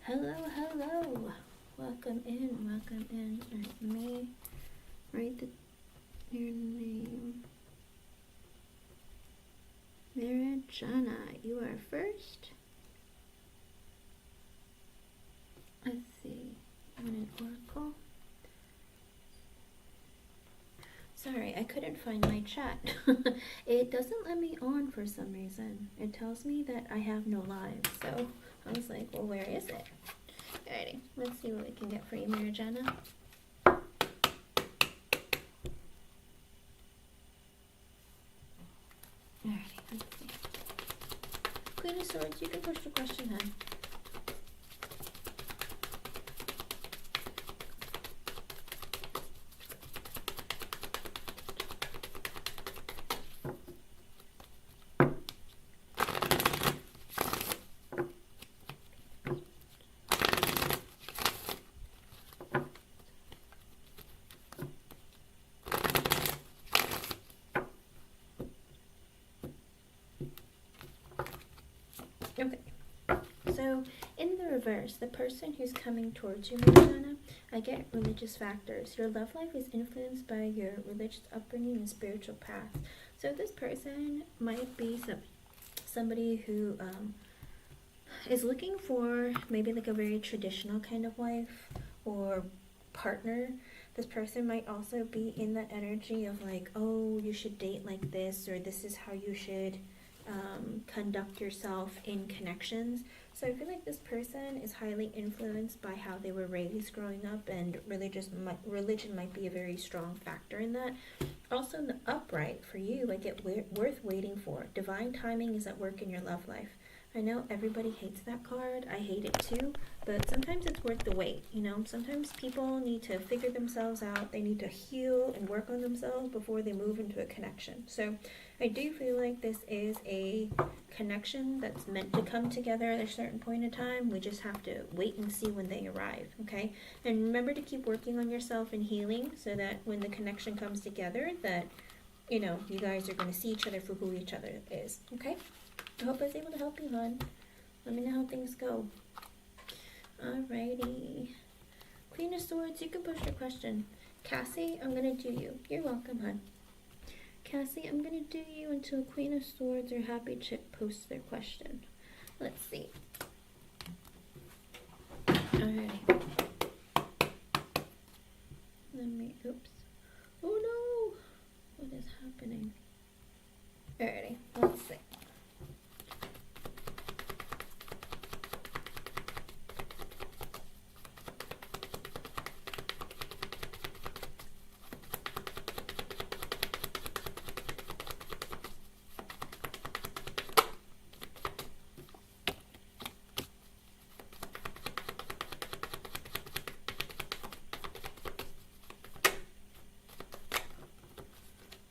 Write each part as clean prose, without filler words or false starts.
Hello, hello. Welcome in, welcome in. Alright, let me write your name. Mirajana, you are first. Let's see. I'm an oracle. Sorry, I couldn't find my chat. It doesn't let me on for some reason. It tells me that I have no lives. So I was like, well, where is it? Alrighty, let's see what we can get for you, Mirajana. Alrighty, let's see. Queen of Swords, you can push the question, hun. Okay, so in the reverse, the person who's coming towards you, Mirajana, I get religious factors. Your love life is influenced by your religious upbringing and spiritual path. So this person might be somebody who is looking for maybe like a very traditional kind of wife or partner. This person might also be in that energy of like, oh, you should date like this, or this is how you should conduct yourself in connections. So I feel like this person is highly influenced by how they were raised growing up, and religion might be a very strong factor in that. Also in the upright, for you, I get worth waiting for. Divine timing is at work in your love life. I know everybody hates that card. I hate it too, but sometimes it's worth the wait. You know, sometimes people need to figure themselves out. They need to heal and work on themselves before they move into a connection. So I do feel like this is a connection that's meant to come together at a certain point in time. We just have to wait and see when they arrive, okay? And remember to keep working on yourself and healing so that when the connection comes together, that, you know, you guys are going to see each other for who each other is, okay? I hope I was able to help you, hon. Let me know how things go. Alrighty. Queen of Swords, you can push your question. Cassie, I'm going to do you. You're welcome, hon. Cassie, I'm going to do you until Queen of Swords or Happy Chick posts their question. Let's see. Alrighty. Oops. Oh no! What is happening? Alrighty, let's see.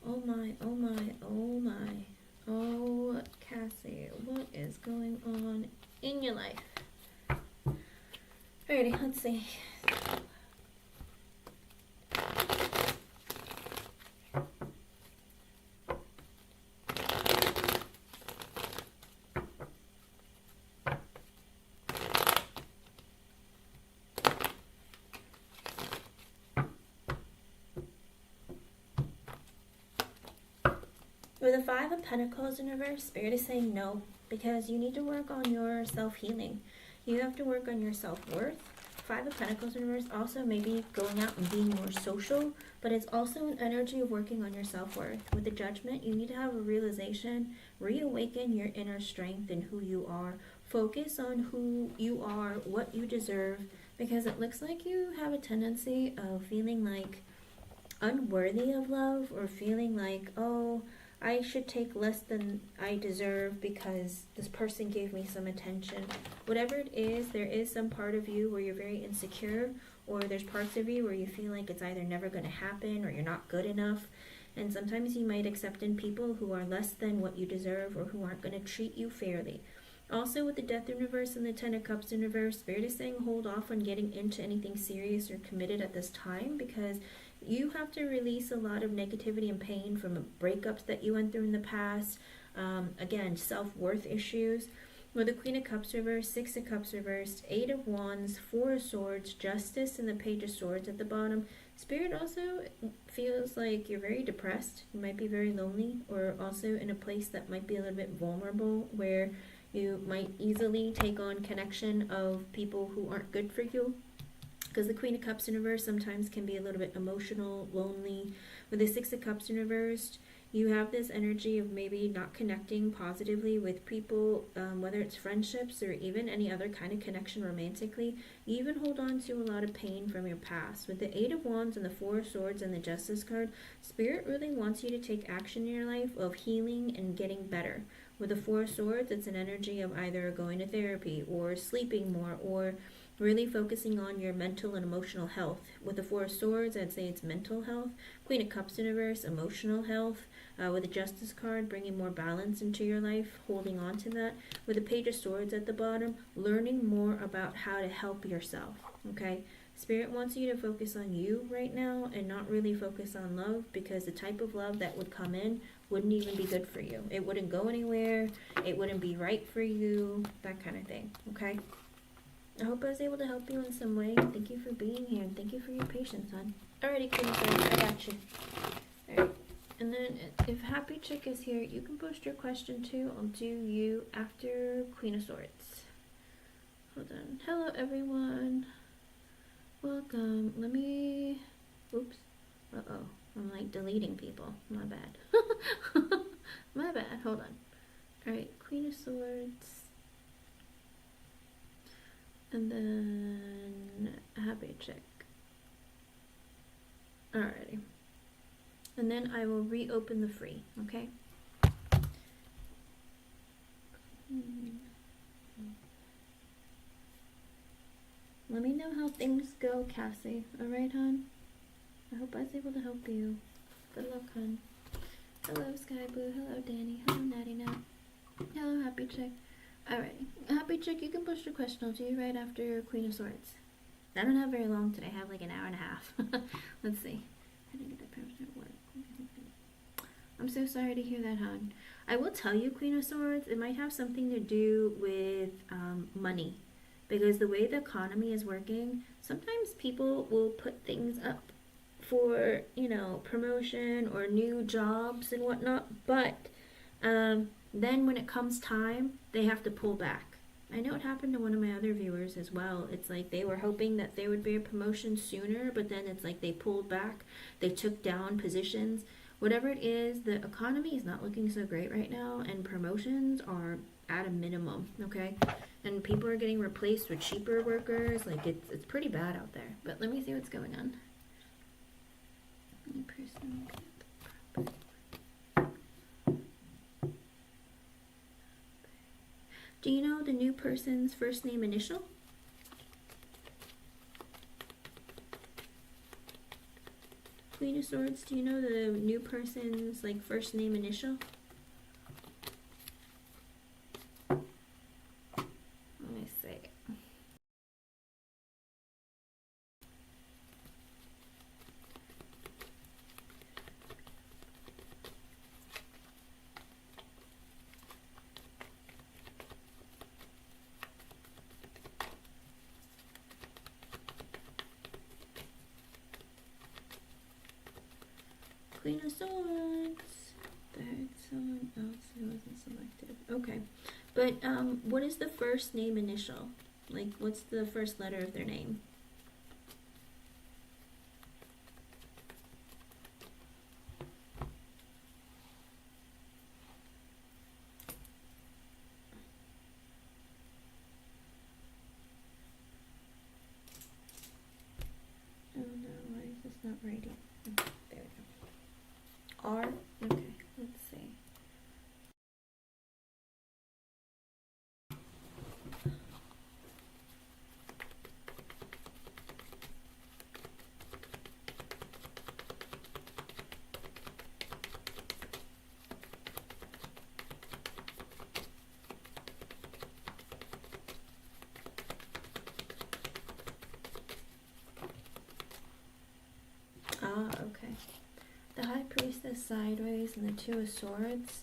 Oh my, oh my, oh my. Oh, Cassie, what is going on in your life? Alrighty, let's see. With the Five of Pentacles in reverse, Spirit is saying no, because you need to work on your self-healing. You have to work on your self-worth. Five of Pentacles in reverse also maybe going out and being more social, but it's also an energy of working on your self-worth. With the Judgment, you need to have a realization, reawaken your inner strength and who you are. Focus on who you are, what you deserve, because it looks like you have a tendency of feeling like unworthy of love, or feeling like, oh, I should take less than I deserve because this person gave me some attention. Whatever it is, there is some part of you where you're very insecure, or there's parts of you where you feel like it's either never going to happen or you're not good enough. And sometimes you might accept in people who are less than what you deserve, or who aren't going to treat you fairly. Also, with the Death in reverse and the Ten of Cups in reverse, Spirit is saying hold off on getting into anything serious or committed at this time, because you have to release a lot of negativity and pain from breakups that you went through in the past. Again, self-worth issues. With the Queen of Cups reversed, Six of Cups reversed, Eight of Wands, Four of Swords, Justice, and the Page of Swords at the bottom. Spirit also feels like you're very depressed. You might be very lonely, or also in a place that might be a little bit vulnerable, where you might easily take on connection of people who aren't good for you. Because the Queen of Cups in reverse sometimes can be a little bit emotional, lonely. With the Six of Cups in reversed, you have this energy of maybe not connecting positively with people, whether it's friendships or even any other kind of connection romantically. You even hold on to a lot of pain from your past. With the Eight of Wands and the Four of Swords and the Justice card, Spirit really wants you to take action in your life of healing and getting better. With the Four of Swords, it's an energy of either going to therapy or sleeping more or really focusing on your mental and emotional health. With the Four of Swords, I'd say it's mental health. Queen of Cups in reverse, emotional health. With the Justice card, bringing more balance into your life, holding on to that. With the Page of Swords at the bottom, learning more about how to help yourself, okay? Spirit wants you to focus on you right now and not really focus on love, because the type of love that would come in wouldn't even be good for you. It wouldn't go anywhere. It wouldn't be right for you, that kind of thing, okay? I hope I was able to help you in some way. Thank you for being here, and thank you for your patience, hon. Alrighty, Queen of Swords, I got you. Alright. And then if Happy Chick is here, you can post your question too. I'll do you after Queen of Swords. Hold on. Hello everyone. Welcome. Let me... Oops. Uh-oh. I'm like deleting people. My bad. My bad. Hold on. Alright. Queen of Swords. And then Happy Chick. Alrighty. And then I will reopen the free, okay? Let me know how things go, Cassie. Alright, hon? I hope I was able to help you. Good luck, hon. Hello, Sky Blue. Hello, Danny. Hello, Natty Nat. Hello, Happy Chick. Alrighty. Happy Chick, you can push your question. I'll do you right after Queen of Swords. I don't have very long today. I have like an hour and a half. Let's see. I didn't get that power at work. I'm so sorry to hear that, hon. I will tell you, Queen of Swords, it might have something to do with money. Because the way the economy is working, sometimes people will put things up for, you know, promotion or new jobs and whatnot. But then when it comes time, they have to pull back. I know it happened to one of my other viewers as well. It's like they were hoping that there would be a promotion sooner, but then it's like they pulled back. They took down positions. Whatever it is, the economy is not looking so great right now, and promotions are at a minimum, okay? And people are getting replaced with cheaper workers. Like, it's pretty bad out there. But let me see what's going on. Do you know the new person's first name initial? Queen of Swords, do you know the new person's like first name initial? Let me see. Queen of Swords. There's someone else who wasn't selected. Okay. But what is the first name initial? Like, what's the first letter of their name? Oh no, why is this not writing? Oh, there we go. R? Okay, let's see. Ah, okay. The High Priestess sideways and the Two of Swords.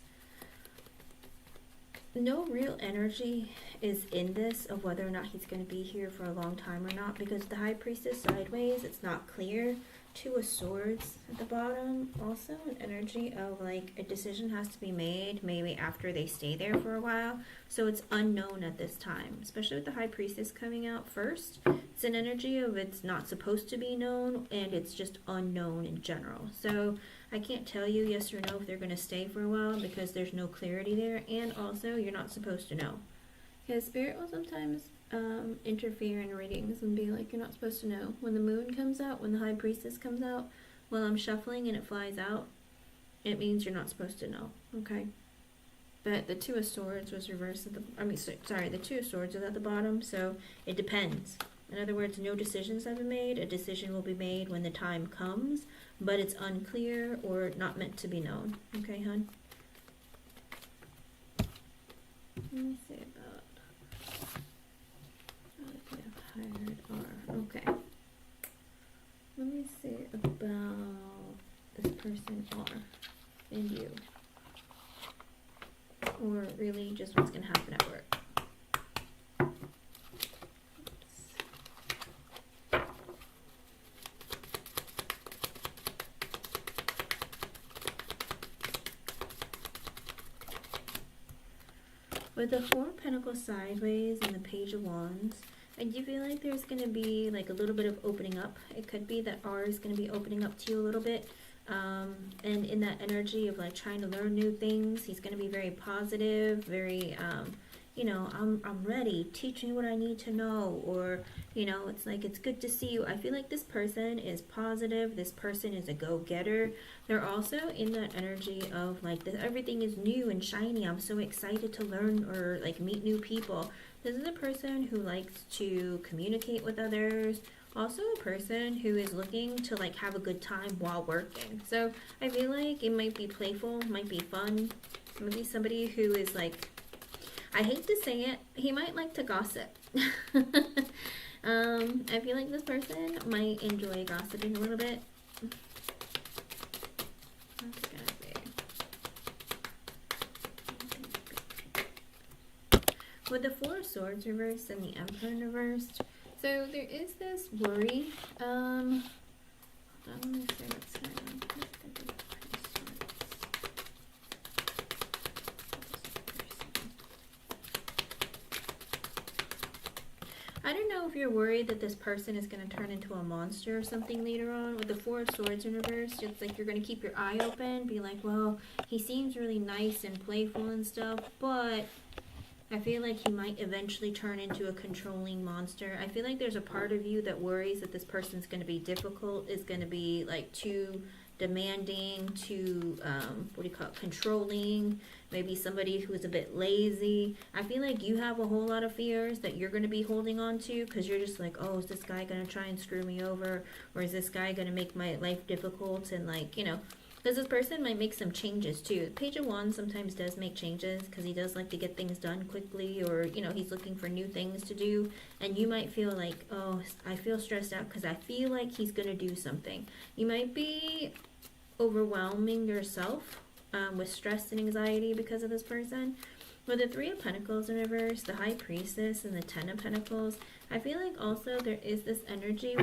no real energy is in this of whether or not he's going to be here for a long time or not, because the High Priestess sideways, it's not clear. Two of Swords at the bottom, also an energy of like a decision has to be made maybe after they stay there for a while, so it's unknown at this time, especially with the High Priestess coming out first. It's an energy of it's not supposed to be known, and it's just unknown in general. So I can't tell you yes or no if they're going to stay for a while because there's no clarity there, and also you're not supposed to know. Because Spirit will sometimes interfere in readings and be like, you're not supposed to know. When the moon comes out, when the High Priestess comes out, while I'm shuffling and it flies out, it means you're not supposed to know, okay? But the Two of Swords was reversed at the Two of Swords is at the bottom, so it depends. In other words, no decisions have been made. A decision will be made when the time comes, but it's unclear or not meant to be known. Okay, hon? Let me see about hired R. Okay. Let me see about this person R and you. Or really just what's going to happen at work. With the Four of Pentacles sideways and the Page of Wands, I do feel like there's going to be like a little bit of opening up. It could be that R is going to be opening up to you a little bit. And in that energy of like trying to learn new things, he's going to be very positive, very, you know, I'm ready, teach me what I need to know, or, you know, it's like, it's good to see you. I feel like this person is positive, this person is a go-getter. They're also in that energy of like, everything is new and shiny, I'm so excited to learn or like meet new people. This is a person who likes to communicate with others, also a person who is looking to like have a good time while working. So I feel like it might be playful, might be fun, maybe somebody who is like, I hate to say it, he might like to gossip. I feel like this person might enjoy gossiping a little bit. With the Four of Swords reversed and the Emperor reversed, so there is this worry. Hold on, let me see what's going on. I don't know if you're worried that this person is going to turn into a monster or something later on. With the Four of Swords in reverse, it's like you're going to keep your eye open, be like, well, he seems really nice and playful and stuff, but I feel like he might eventually turn into a controlling monster. I feel like there's a part of you that worries that this person's going to be difficult, is going to be like too demanding, too, controlling, maybe somebody who's a bit lazy. I feel like you have a whole lot of fears that you're going to be holding on to because you're just like, oh, is this guy going to try and screw me over? Or is this guy going to make my life difficult? And like, you know, because this person might make some changes too. The Page of Wands sometimes does make changes because he does like to get things done quickly, or, you know, he's looking for new things to do. And you might feel like, oh, I feel stressed out because I feel like he's going to do something. You might be overwhelming yourself with stress and anxiety because of this person. With the Three of Pentacles in reverse, the High Priestess, and the Ten of Pentacles, I feel like also there is this energy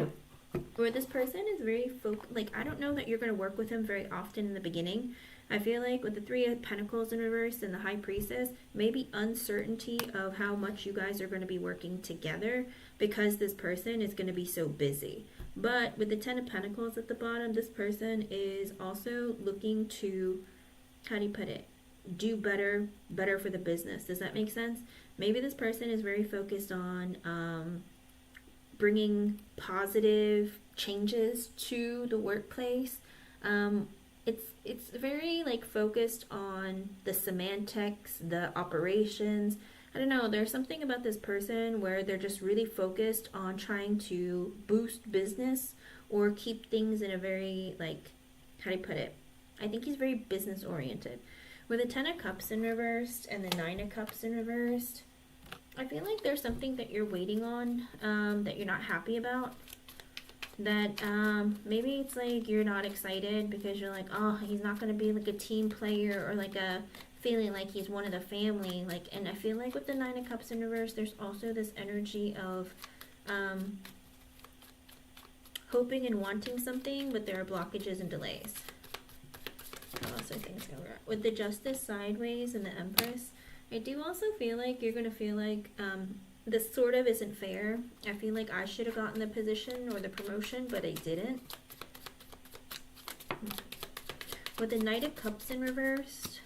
where this person is very like, I don't know that you're going to work with him very often in the beginning. I feel like with the Three of Pentacles in reverse and the High Priestess, maybe uncertainty of how much you guys are going to be working together because this person is going to be so busy. But with the Ten of Pentacles at the bottom, this person is also looking to, how do you put it, do better for the business. Does that make sense? Maybe this person is very focused on bringing positive changes to the workplace. It's very like focused on the semantics, the operations. I don't know, there's something about this person where they're just really focused on trying to boost business or keep things in a very, like, how do you put it? I think he's very business oriented. With the Ten of Cups in reversed and the Nine of Cups in reversed, I feel like there's something that you're waiting on, that you're not happy about. That maybe it's like you're not excited because you're like, oh, he's not going to be like a team player or like a feeling like he's one of the family. Like, and I feel like with the Nine of Cups in reverse, there's also this energy of hoping and wanting something, but there are blockages and delays. How else are things going? With the Justice sideways and the Empress, I do also feel like you're going to feel like this sort of isn't fair. I feel like I should have gotten the position or the promotion, but I didn't. With the Knight of Cups in reverse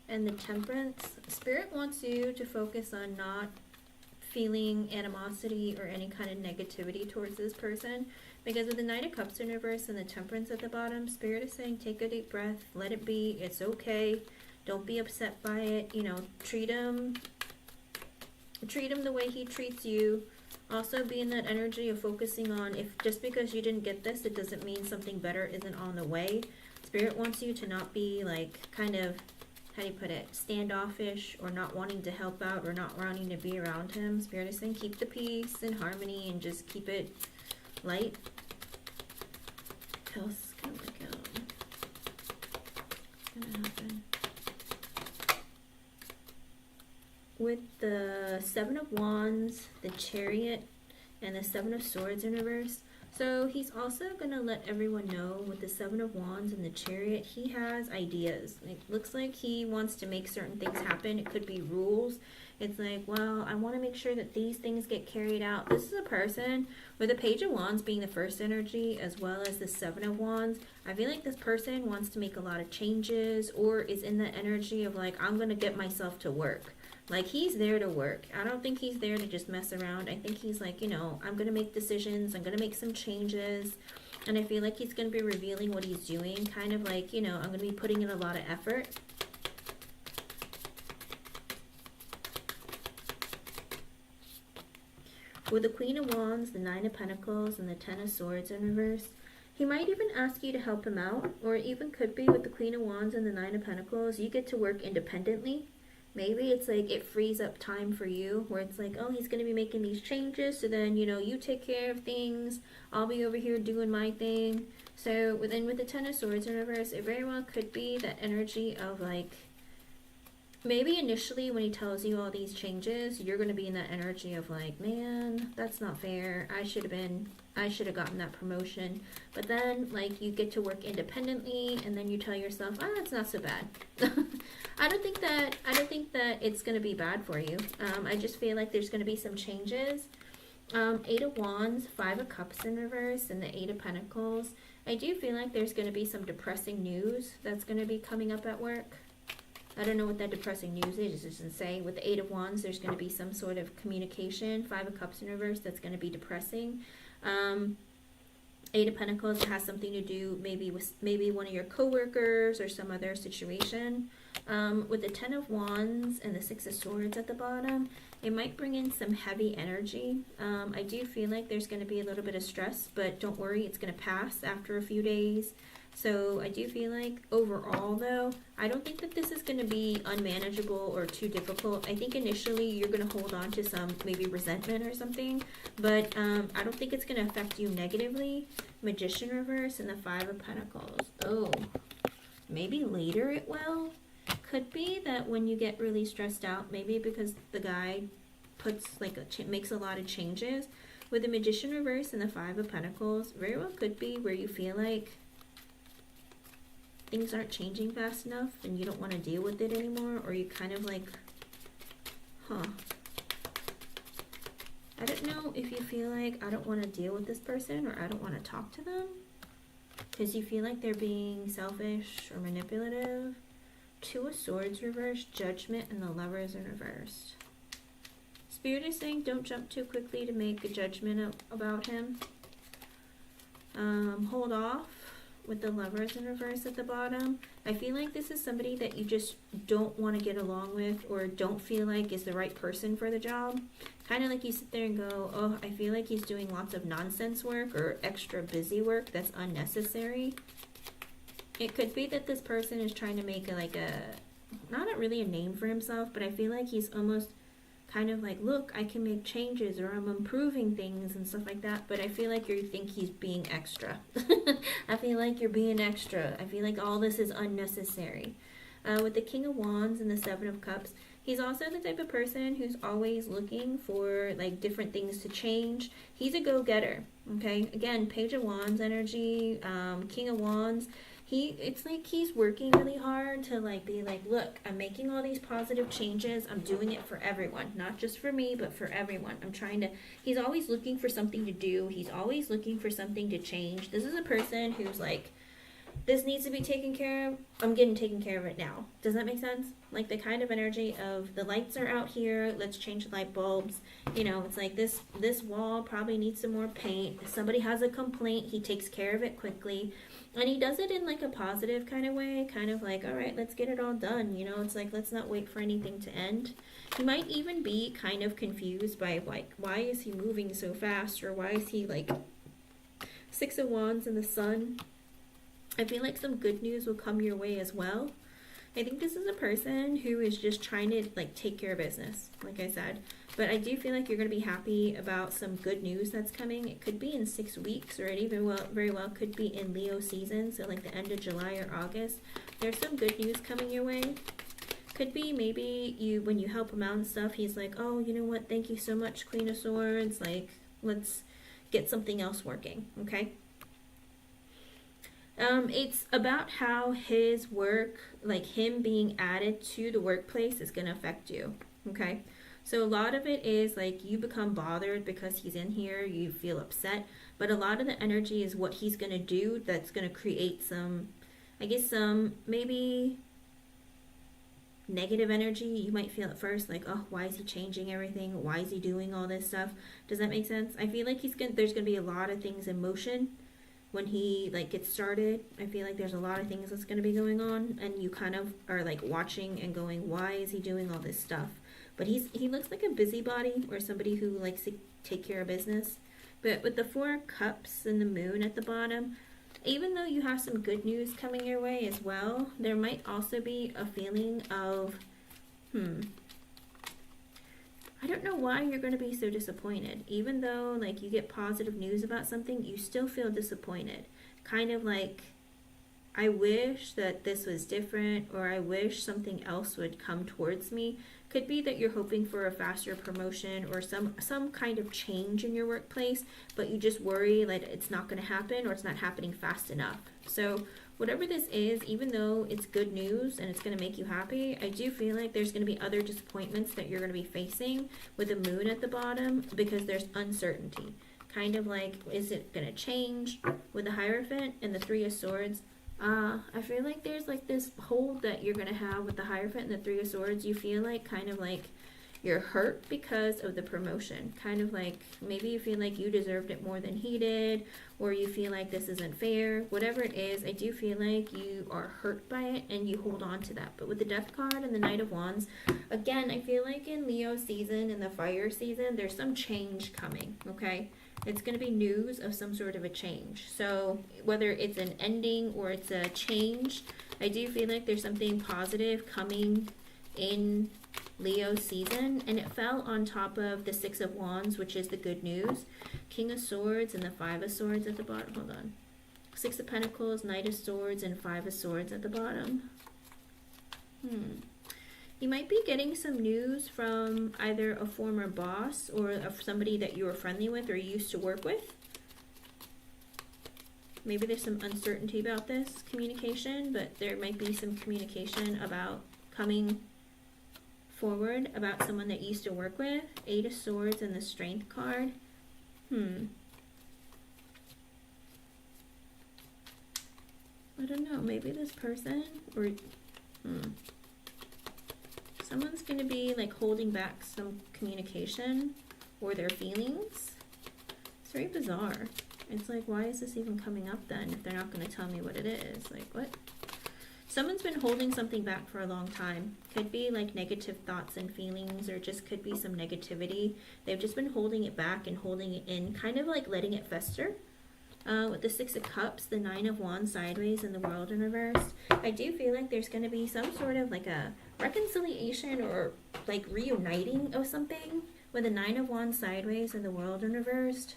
and the Temperance, Spirit wants you to focus on not feeling animosity or any kind of negativity towards this person. Because with the Knight of Cups in reverse and the Temperance at the bottom, Spirit is saying take a deep breath, let it be, it's okay. Don't be upset by it, you know, treat him the way he treats you. Also be in that energy of focusing on, if just because you didn't get this, it doesn't mean something better isn't on the way. Spirit wants you to not be like kind of, how do you put it, standoffish or not wanting to help out or not wanting to be around him. Spirit is saying keep the peace and harmony and just keep it light. What else is gonna work out? What's gonna happen? With the Seven of Wands, the Chariot, and the Seven of Swords in reverse. So he's also going to let everyone know with the Seven of Wands and the Chariot, he has ideas. It looks like he wants to make certain things happen. It could be rules. It's like, well, I want to make sure that these things get carried out. This is a person with the Page of Wands being the first energy as well as the Seven of Wands. I feel like this person wants to make a lot of changes or is in the energy of like, I'm going to get myself to work. Like, he's there to work. I don't think he's there to just mess around. I think he's like, you know, I'm going to make decisions. I'm going to make some changes. And I feel like he's going to be revealing what he's doing. Kind of like, you know, I'm going to be putting in a lot of effort. With the Queen of Wands, the Nine of Pentacles, and the Ten of Swords in reverse, he might even ask you to help him out. Or it even could be with the Queen of Wands and the Nine of Pentacles, you get to work independently. Maybe it's like it frees up time for you where it's like, oh, he's going to be making these changes. So then, you know, you take care of things. I'll be over here doing my thing. So with the Ten of Swords in reverse, it very well could be that energy of like, maybe initially when he tells you all these changes, you're going to be in that energy of like, man, that's not fair. I should have gotten that promotion. But then like you get to work independently and then you tell yourself, oh, it's not so bad. I don't think that it's going to be bad for you. I just feel like there's going to be some changes. Eight of Wands, Five of Cups in reverse, and the Eight of Pentacles. I do feel like there's going to be some depressing news that's going to be coming up at work. I don't know what that depressing news is. It doesn't say. With the Eight of Wands, there's going to be some sort of communication. Five of Cups in reverse, that's going to be depressing. Eight of Pentacles, it has something to do maybe with one of your coworkers or some other situation. With the Ten of Wands and the Six of Swords at the bottom, it might bring in some heavy energy. I do feel like there's going to be a little bit of stress, but don't worry, it's going to pass after a few days. So I do feel like overall though, I don't think that this is going to be unmanageable or too difficult. I think initially you're going to hold on to some maybe resentment or something, but I don't think it's going to affect you negatively. Magician reverse and the Five of Pentacles. Oh, maybe later it will. Could be that when you get really stressed out, maybe because the guy puts like makes a lot of changes. With the Magician reverse and the Five of Pentacles, very well could be where you feel like things aren't changing fast enough and you don't want to deal with it anymore, or you kind of like, I don't know if you feel like I don't want to deal with this person or I don't want to talk to them because you feel like they're being selfish or manipulative. Two of Swords reverse, Judgment, and the Lovers in reverse. Spirit is saying don't jump too quickly to make a judgment about him. Hold off with the Lovers in reverse at the bottom. I feel like this is somebody that you just don't want to get along with or don't feel like is the right person for the job. Kind of like you sit there and go, oh, I feel like he's doing lots of nonsense work or extra busy work that's unnecessary. It could be that this person is trying to make not really a name for himself, but I feel like he's almost kind of like, look, I can make changes or I'm improving things and stuff like that. But I feel like you think he's being extra. I feel like you're being extra. I feel like all this is unnecessary. With the King of Wands and the Seven of Cups, he's also the type of person who's always looking for like different things to change. He's a go-getter, okay? Again, Page of Wands energy, King of Wands. It's like he's working really hard to like be like, look, I'm making all these positive changes. I'm doing it for everyone, not just for me, but for everyone. He's always looking for something to do. He's always looking for something to change. This is a person who's like, this needs to be taken care of. I'm getting taken care of it now. Does that make sense? Like the kind of energy of the lights are out here. Let's change the light bulbs. You know, it's like this wall probably needs some more paint. If somebody has a complaint, he takes care of it quickly. And he does it in like a positive kind of way, kind of like, all right, let's get it all done. You know, it's like, let's not wait for anything to end. He might even be kind of confused by like, why is he moving so fast? Or why is he like Six of Wands in the Sun? I feel like some good news will come your way as well. I think this is a person who is just trying to like take care of business, like I said. But I do feel like you're going to be happy about some good news that's coming. It could be in 6 weeks, or it even very well could be in Leo season, so like the end of July or August. There's some good news coming your way. Could be maybe when you help him out and stuff, he's like, oh, you know what, thank you so much, Queen of Swords. Like, let's get something else working, okay? It's about how his work, like him being added to the workplace, is going to affect you, okay? So a lot of it is like you become bothered because he's in here, you feel upset, but a lot of the energy is what he's going to do that's going to create some, I guess some maybe negative energy. You might feel at first like, oh, why is he changing everything? Why is he doing all this stuff? Does that make sense? I feel like there's going to be a lot of things in motion when he like gets started. I feel like there's a lot of things that's going to be going on, and you kind of are like watching and going, why is he doing all this stuff? But he looks like a busybody, or somebody who likes to take care of business. But with the Four of Cups and the Moon at the bottom, even though you have some good news coming your way as well, there might also be a feeling of, I don't know why you're going to be so disappointed. Even though like you get positive news about something, you still feel disappointed. Kind of like, I wish that this was different, or I wish something else would come towards me. Could be that you're hoping for a faster promotion or some kind of change in your workplace, but you just worry that it's not going to happen, or it's not happening fast enough. So whatever this is, even though it's good news and it's going to make you happy, I do feel like there's going to be other disappointments that you're going to be facing with the Moon at the bottom, because there's uncertainty. Kind of like, is it going to change? With the Hierophant and the Three of Swords, I feel like there's like this hold that you're going to have with the Hierophant and the Three of Swords. You feel like kind of like you're hurt because of the promotion. Kind of like maybe you feel like you deserved it more than he did, or you feel like this isn't fair. Whatever it is, I do feel like you are hurt by it and you hold on to that. But with the Death card and the Knight of Wands, again, I feel like in Leo season and the fire season, there's some change coming, okay? It's going to be news of some sort of a change. So whether it's an ending or it's a change, I do feel like there's something positive coming in Leo season. And it fell on top of the Six of Wands, which is the good news. King of Swords and the Five of Swords at the bottom. Hold on. Six of Pentacles, Knight of Swords, and Five of Swords at the bottom. You might be getting some news from either a former boss or of somebody that you were friendly with or used to work with. Maybe there's some uncertainty about this communication, but there might be some communication about coming forward about someone that you used to work with. Eight of Swords and the Strength card. I don't know. Maybe this person or... someone's going to be like holding back some communication or their feelings. It's very bizarre. It's like, why is this even coming up then if they're not going to tell me what it is? Like, what? Someone's been holding something back for a long time. Could be like negative thoughts and feelings, or just could be some negativity. They've just been holding it back and holding it in, kind of like letting it fester. With the Six of Cups, the Nine of Wands sideways, and the World in reverse, I do feel like there's going to be some sort of like a reconciliation or like reuniting of something with the Nine of Wands sideways and the World in reversed.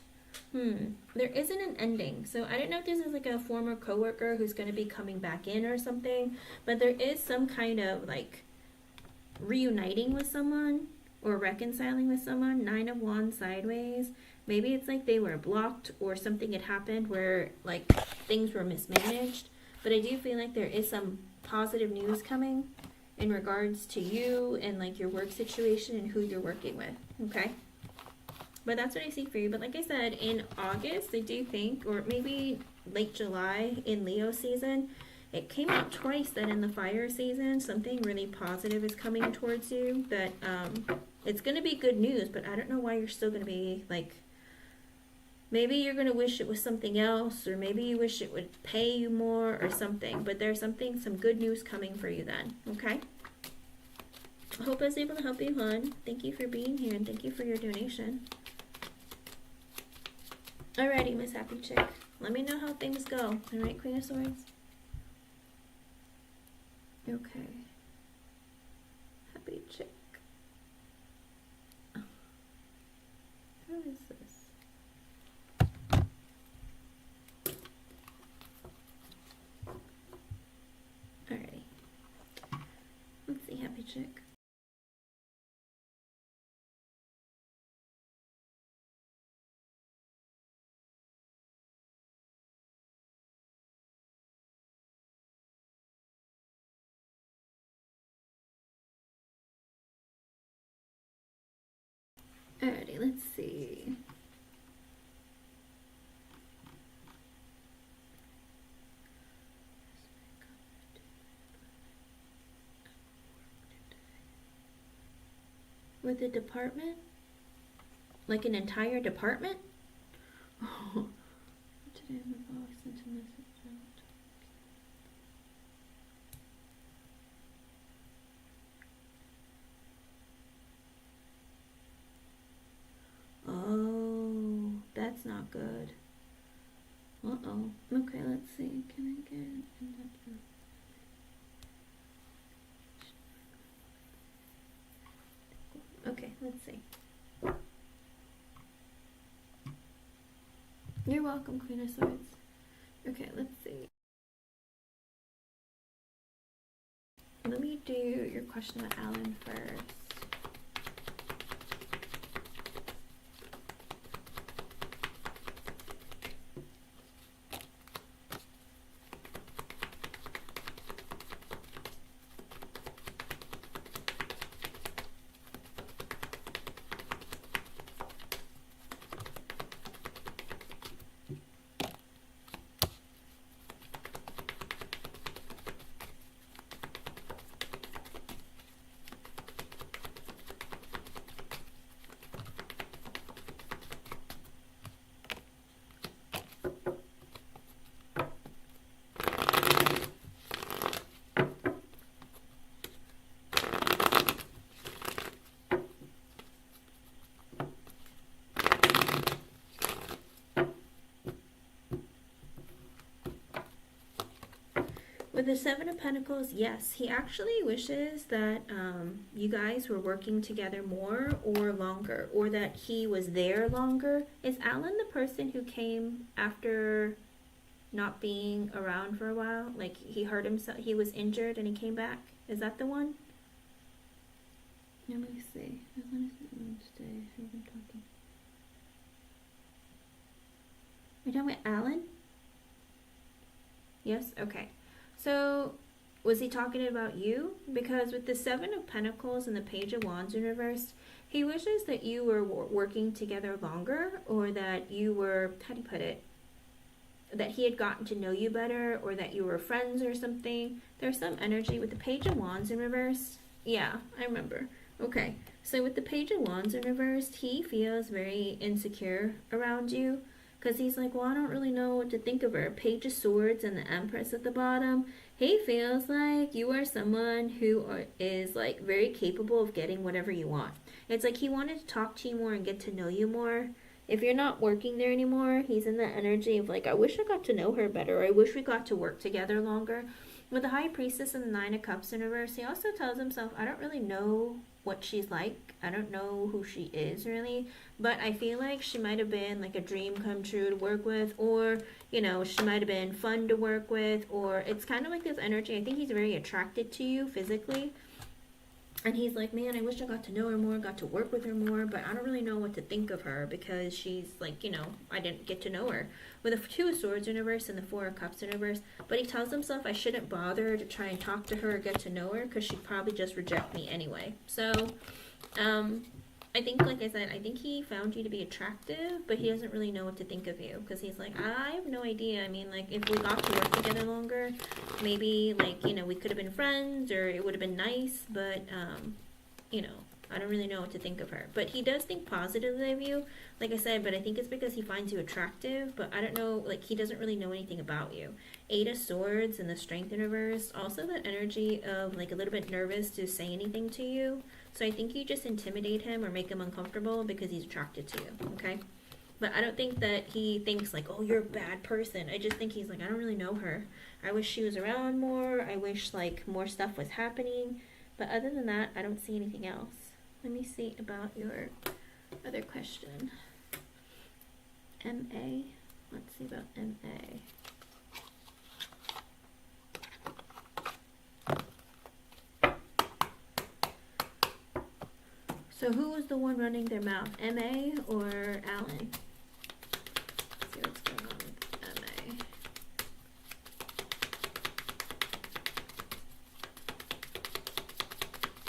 There isn't an ending. So I don't know if this is like a former coworker who's going to be coming back in or something, but there is some kind of like reuniting with someone or reconciling with someone. 9 of Wands sideways. Maybe it's like they were blocked or something had happened where like things were mismanaged. But I do feel like there is some positive news coming in regards to you and like your work situation and who you're working with. Okay? But that's what I see for you. But like I said, in August, I do think, or maybe late July in Leo season, it came out twice that in the fire season, something really positive is coming towards you. That it's going to be good news, but I don't know why you're still going to be like, maybe you're going to wish it was something else, or maybe you wish it would pay you more or something. But there's something, some good news coming for you then. Okay? I hope I was able to help you, hon. Thank you for being here, and thank you for your donation. Alrighty, Miss Happy Chick. Let me know how things go. Alright, Queen of Swords? Okay. Happy Chick. Oh. How is this? Alrighty. Let's see, Happy Chick. Alrighty, let's see. With a department? Like an entire department? Oh. Today my boss sent a message out. Oh, that's not good. Uh-oh. Okay, let's see. Can I get Okay, let's see. You're welcome, Queen of Swords. Okay, let's see. Let me do your question about Alan first. With the Seven of Pentacles, yes, he actually wishes that you guys were working together more or longer, or that he was there longer. Is Alan the person who came after not being around for a while? Like he hurt himself, he was injured and he came back? Is that the one? Let me see. Wednesday. Who am I talking? Are you talking about Alan? Yes? Okay. So, was he talking about you? Because with the Seven of Pentacles and the Page of Wands in reverse, he wishes that you were working together longer, or that you were, how do you put it, that he had gotten to know you better, or that you were friends or something. There's some energy with the Page of Wands in reverse. Yeah, I remember. Okay, so with the Page of Wands in reverse, he feels very insecure around you. Because he's like, well, I don't really know what to think of her. Page of Swords and the Empress at the bottom. He feels like you are someone who is like very capable of getting whatever you want. It's like he wanted to talk to you more and get to know you more. If you're not working there anymore, he's in that energy of like, I wish I got to know her better. Or I wish we got to work together longer. With the High Priestess and the Nine of Cups in reverse, he also tells himself, I don't really know what she's like. I don't know who she is really, but I feel like she might have been like a dream come true to work with, or, you know, she might have been fun to work with, or it's kind of like this energy. I think he's very attracted to you physically. And he's like, man, I wish I got to know her more, got to work with her more, but I don't really know what to think of her because she's like, you know, I didn't get to know her. With the Two of Swords in reverse and the Four of Cups in reverse. But he tells himself I shouldn't bother to try and talk to her or get to know her because she'd probably just reject me anyway. So, I think, like I said, I think he found you to be attractive, but he doesn't really know what to think of you because he's like, I have no idea. I mean, like, if we got to work together longer, maybe, like, you know, we could have been friends or it would have been nice, but, you know, I don't really know what to think of her. But he does think positively of you, like I said, but I think it's because he finds you attractive, but I don't know, like, he doesn't really know anything about you. Eight of Swords and the Strength in reverse, also that energy of, like, a little bit nervous to say anything to you. So I think you just intimidate him or make him uncomfortable because he's attracted to you, okay? But I don't think that he thinks like, oh, you're a bad person. I just think he's like, I don't really know her. I wish she was around more. I wish like more stuff was happening. But other than that, I don't see anything else. Let me see about your other question. MA. Let's see about MA. So who was the one running their mouth, MA or Alan? Let's see what's going on with MA.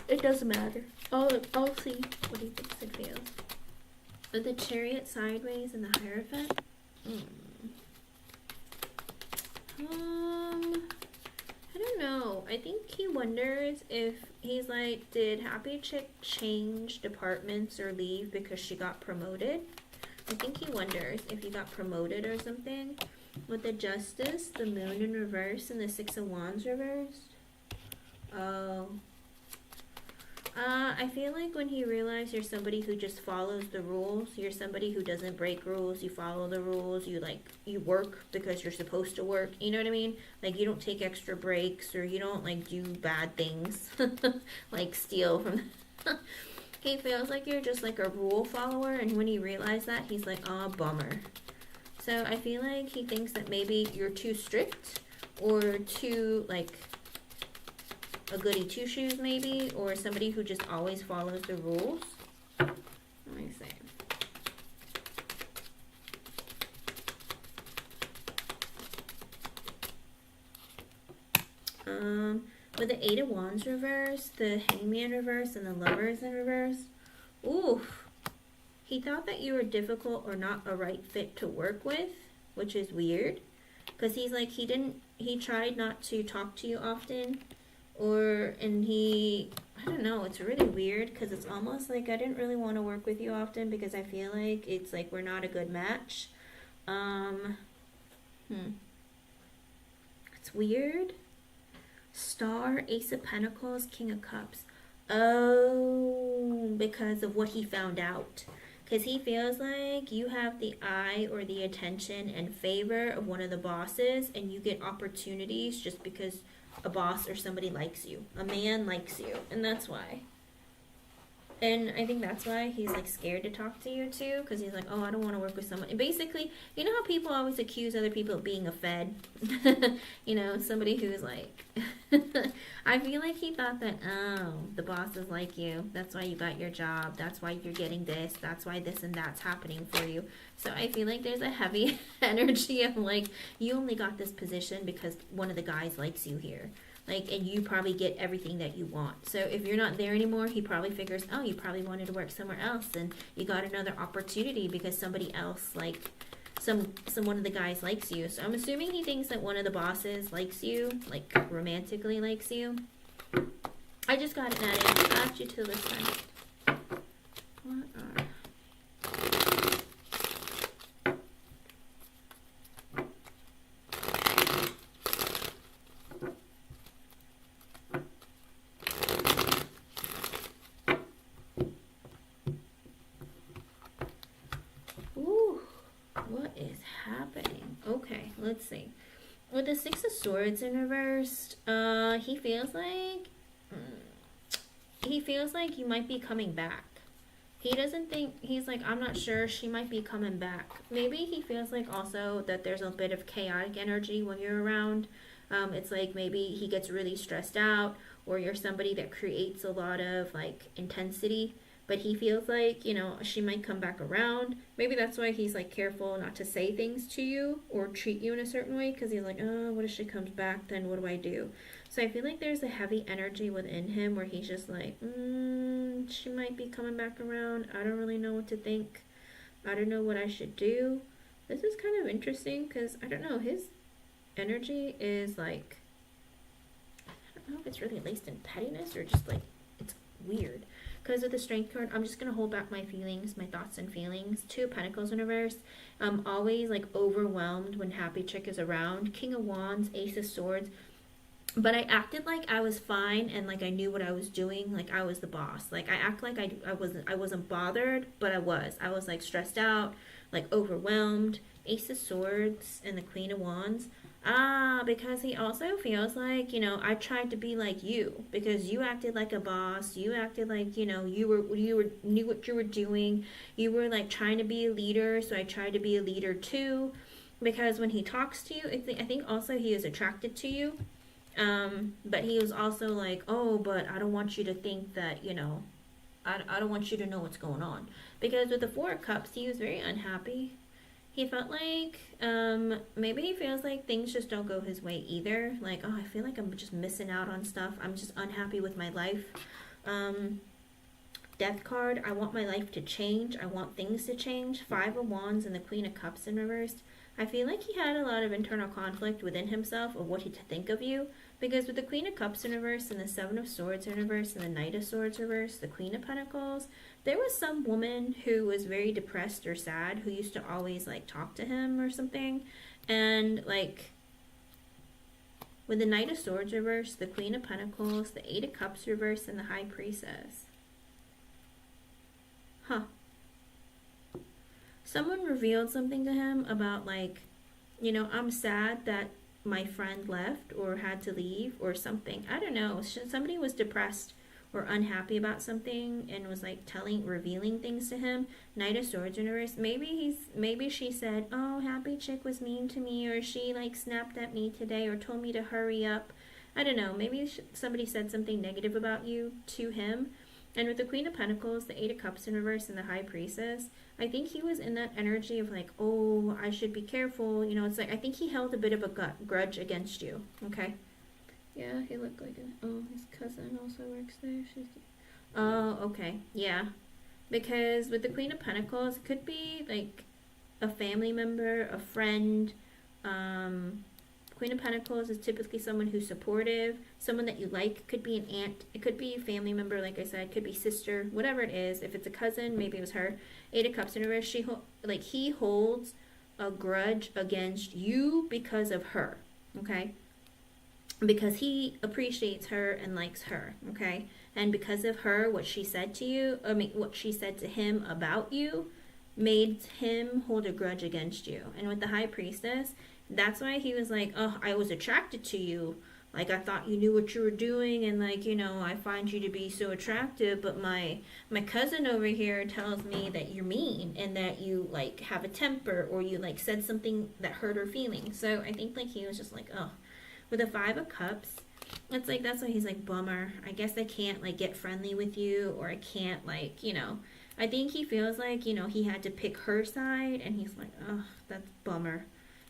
It doesn't matter. I'll see what he thinks it feels. With the Chariot sideways and the Hierophant? I don't know. I think he wonders if he's like, did Happy Chick change departments or leave because she got promoted? I think he wonders if he got promoted or something. With the Justice, the Moon in reverse, and the Six of Wands reversed. Oh. I feel like when he realized you're somebody who just follows the rules, you're somebody who doesn't break rules, you follow the rules, you work because you're supposed to work, you know what I mean? Like, you don't take extra breaks, or you don't, like, do bad things, like steal from, he feels like you're just, like, a rule follower, and when he realized that, he's like, oh, bummer. So, I feel like he thinks that maybe you're too strict, or too, like, a goody two-shoes maybe, or somebody who just always follows the rules. Let me see. With the Eight of Wands reverse, the Hangman reverse, and the Lovers in reverse. Oof. He thought that you were difficult or not a right fit to work with, which is weird. Because he's like, he tried not to talk to you often. And I don't know, it's really weird because it's almost like I didn't really want to work with you often because I feel like it's like we're not a good match. It's weird. Star, Ace of Pentacles, King of Cups. Oh, because of what he found out. Because he feels like you have the eye or the attention and favor of one of the bosses, and you get opportunities just because a boss or somebody likes you. A man likes you, and that's why. And I think that's why he's like scared to talk to you too, because he's like, oh, I don't want to work with someone. And basically, you know how people always accuse other people of being a fed? You know, somebody who's like, I feel like he thought that, oh, the bosses like you. That's why you got your job. That's why you're getting this. That's why this and that's happening for you. So I feel like there's a heavy energy of like, you only got this position because one of the guys likes you here. Like, and you probably get everything that you want. So if you're not there anymore, he probably figures, oh, you probably wanted to work somewhere else, and you got another opportunity because somebody else, like, one of the guys likes you. So I'm assuming he thinks that one of the bosses likes you, like, romantically likes you. I just got it added. I'll add you to the list then. What are... What is happening? Okay, let's see. With the Six of Swords in reverse, he feels like you might be coming back. He doesn't think, he's like, I'm not sure, she might be coming back. Maybe he feels like also that there's a bit of chaotic energy when you're around. It's like maybe he gets really stressed out, or you're somebody that creates a lot of like intensity. But he feels like, she might come back around. Maybe that's why he's like careful not to say things to you or treat you in a certain way, because he's like, oh, what if she comes back? Then what do I do? So I feel like there's a heavy energy within him where he's just like, she might be coming back around. I don't really know what to think. I don't know what I should do. This is kind of interesting because I don't know, his energy is like, I don't know if it's really laced in pettiness or just like, it's weird. Because of the Strength card, I'm just going to hold back my feelings, my thoughts and feelings. Two of Pentacles in reverse. I'm always like overwhelmed when Happy Chick is around. King of Wands, Ace of Swords. But I acted like I was fine and like I knew what I was doing, like I was the boss. Like I act like I wasn't bothered, but I was. I was like stressed out, like overwhelmed. Ace of Swords and the Queen of Wands. Because he also feels like, I tried to be like you because you acted like a boss. You acted like, you knew what you were doing. You were like trying to be a leader, so I tried to be a leader too. Because when he talks to you, I think also he is attracted to you. But he was also like, oh, but I don't want you to think that, I don't want you to know what's going on. Because with the Four of Cups, he was very unhappy. He felt like, maybe he feels like things just don't go his way either. Like, oh, I feel like I'm just missing out on stuff. I'm just unhappy with my life. Death card, I want my life to change. I want things to change. Five of Wands and the Queen of Cups in reverse. I feel like he had a lot of internal conflict within himself of what he to think of you. Because with the Queen of Cups in reverse and the Seven of Swords in reverse and the Knight of Swords reverse, the Queen of Pentacles, there was some woman who was very depressed or sad who used to always like talk to him or something. And like with the Knight of Swords reverse, the Queen of Pentacles, the Eight of Cups reverse, and the High Priestess. Huh. Someone revealed something to him about like, I'm sad that my friend left or had to leave or something. I don't know. Somebody was depressed or unhappy about something and was like revealing things to him. Knight of Swords in reverse. Maybe she said, oh, Happy Chick was mean to me, or she like snapped at me today or told me to hurry up. I don't know. Maybe somebody said something negative about you to him. And with the Queen of Pentacles, the Eight of Cups in reverse, and the High Priestess, I think he was in that energy of like, oh, I should be careful. It's like, I think he held a bit of a grudge against you, okay? Yeah, he looked like his cousin also works there. Oh, okay, yeah. Because with the Queen of Pentacles, it could be like a family member, a friend. Queen of Pentacles is typically someone who's supportive, someone that you like. Could be an aunt, it could be a family member, like I said, could be sister, whatever it is. If it's a cousin, maybe it was her. Eight of Cups in reverse, he holds a grudge against you because of her, okay? Because he appreciates her and likes her, okay? And because of her, what she said to you, what she said to him about you, made him hold a grudge against you. And with the High Priestess, that's why he was like, oh, I was attracted to you. Like, I thought you knew what you were doing, and like, I find you to be so attractive, but my cousin over here tells me that you're mean and that you like have a temper, or you like said something that hurt her feelings. So I think like he was just like, oh. With the Five of Cups, it's like, that's why he's like, bummer. I guess I can't like get friendly with you, or I can't like, I think he feels like, he had to pick her side, and he's like, oh, that's bummer.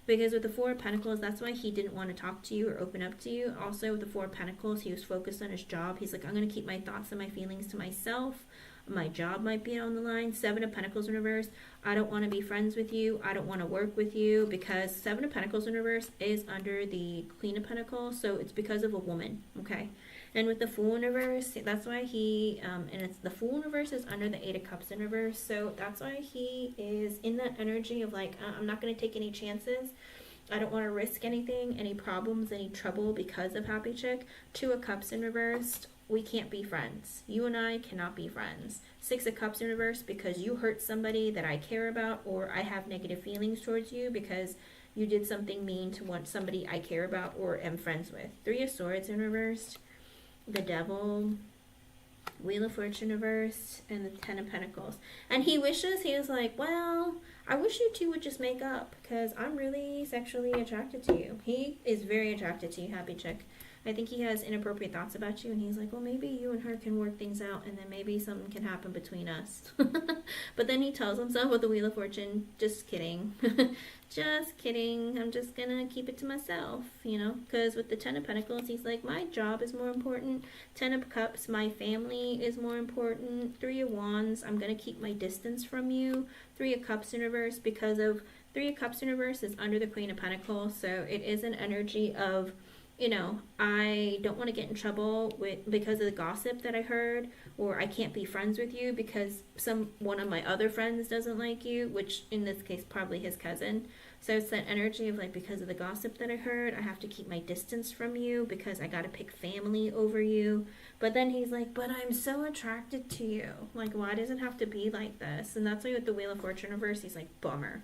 Because with the Four of Pentacles, that's why he didn't want to talk to you or open up to you. Also, with the Four of Pentacles, he was focused on his job. He's like, I'm going to keep my thoughts and my feelings to myself. My job might be on the line. Seven of Pentacles in reverse. I don't want to be friends with you. I don't want to work with you, because Seven of Pentacles in reverse is under the Queen of Pentacles. So it's because of a woman, okay? And with the Fool in reverse, that's why and it's the Fool in reverse is under the Eight of Cups in reverse. So that's why he is in that energy of like, I'm not going to take any chances. I don't want to risk anything, any problems, any trouble because of Happy Chick. Two of Cups in reverse. We can't be friends. You and I cannot be friends. Six of Cups in reverse, because you hurt somebody that I care about, or I have negative feelings towards you because you did something mean to somebody I care about or am friends with. Three of Swords in reverse, the Devil, Wheel of Fortune reversed, and the Ten of Pentacles. And he wishes, he was like, well, I wish you two would just make up, because I'm really sexually attracted to you. He is very attracted to you, happy chick. I think he has inappropriate thoughts about you, and he's like, well, maybe you and her can work things out, and then maybe something can happen between us. But then he tells himself with the Wheel of Fortune, just kidding. Just kidding. I'm just gonna keep it to myself, you know? Because with the Ten of Pentacles, he's like, my job is more important. Ten of Cups, my family is more important. Three of Wands, I'm gonna keep my distance from you. Three of Cups in reverse, because of Three of Cups in reverse is under the Queen of Pentacles, so it is an energy of, you know, I don't want to get in trouble because of the gossip that I heard, or I can't be friends with you because one of my other friends doesn't like you, which in this case probably his cousin. So it's that energy of like, because of the gossip that I heard, I have to keep my distance from you because I got to pick family over you. But then he's like, but I'm so attracted to you. Like, why does it have to be like this? And that's why with the Wheel of Fortune reverse, he's like, bummer.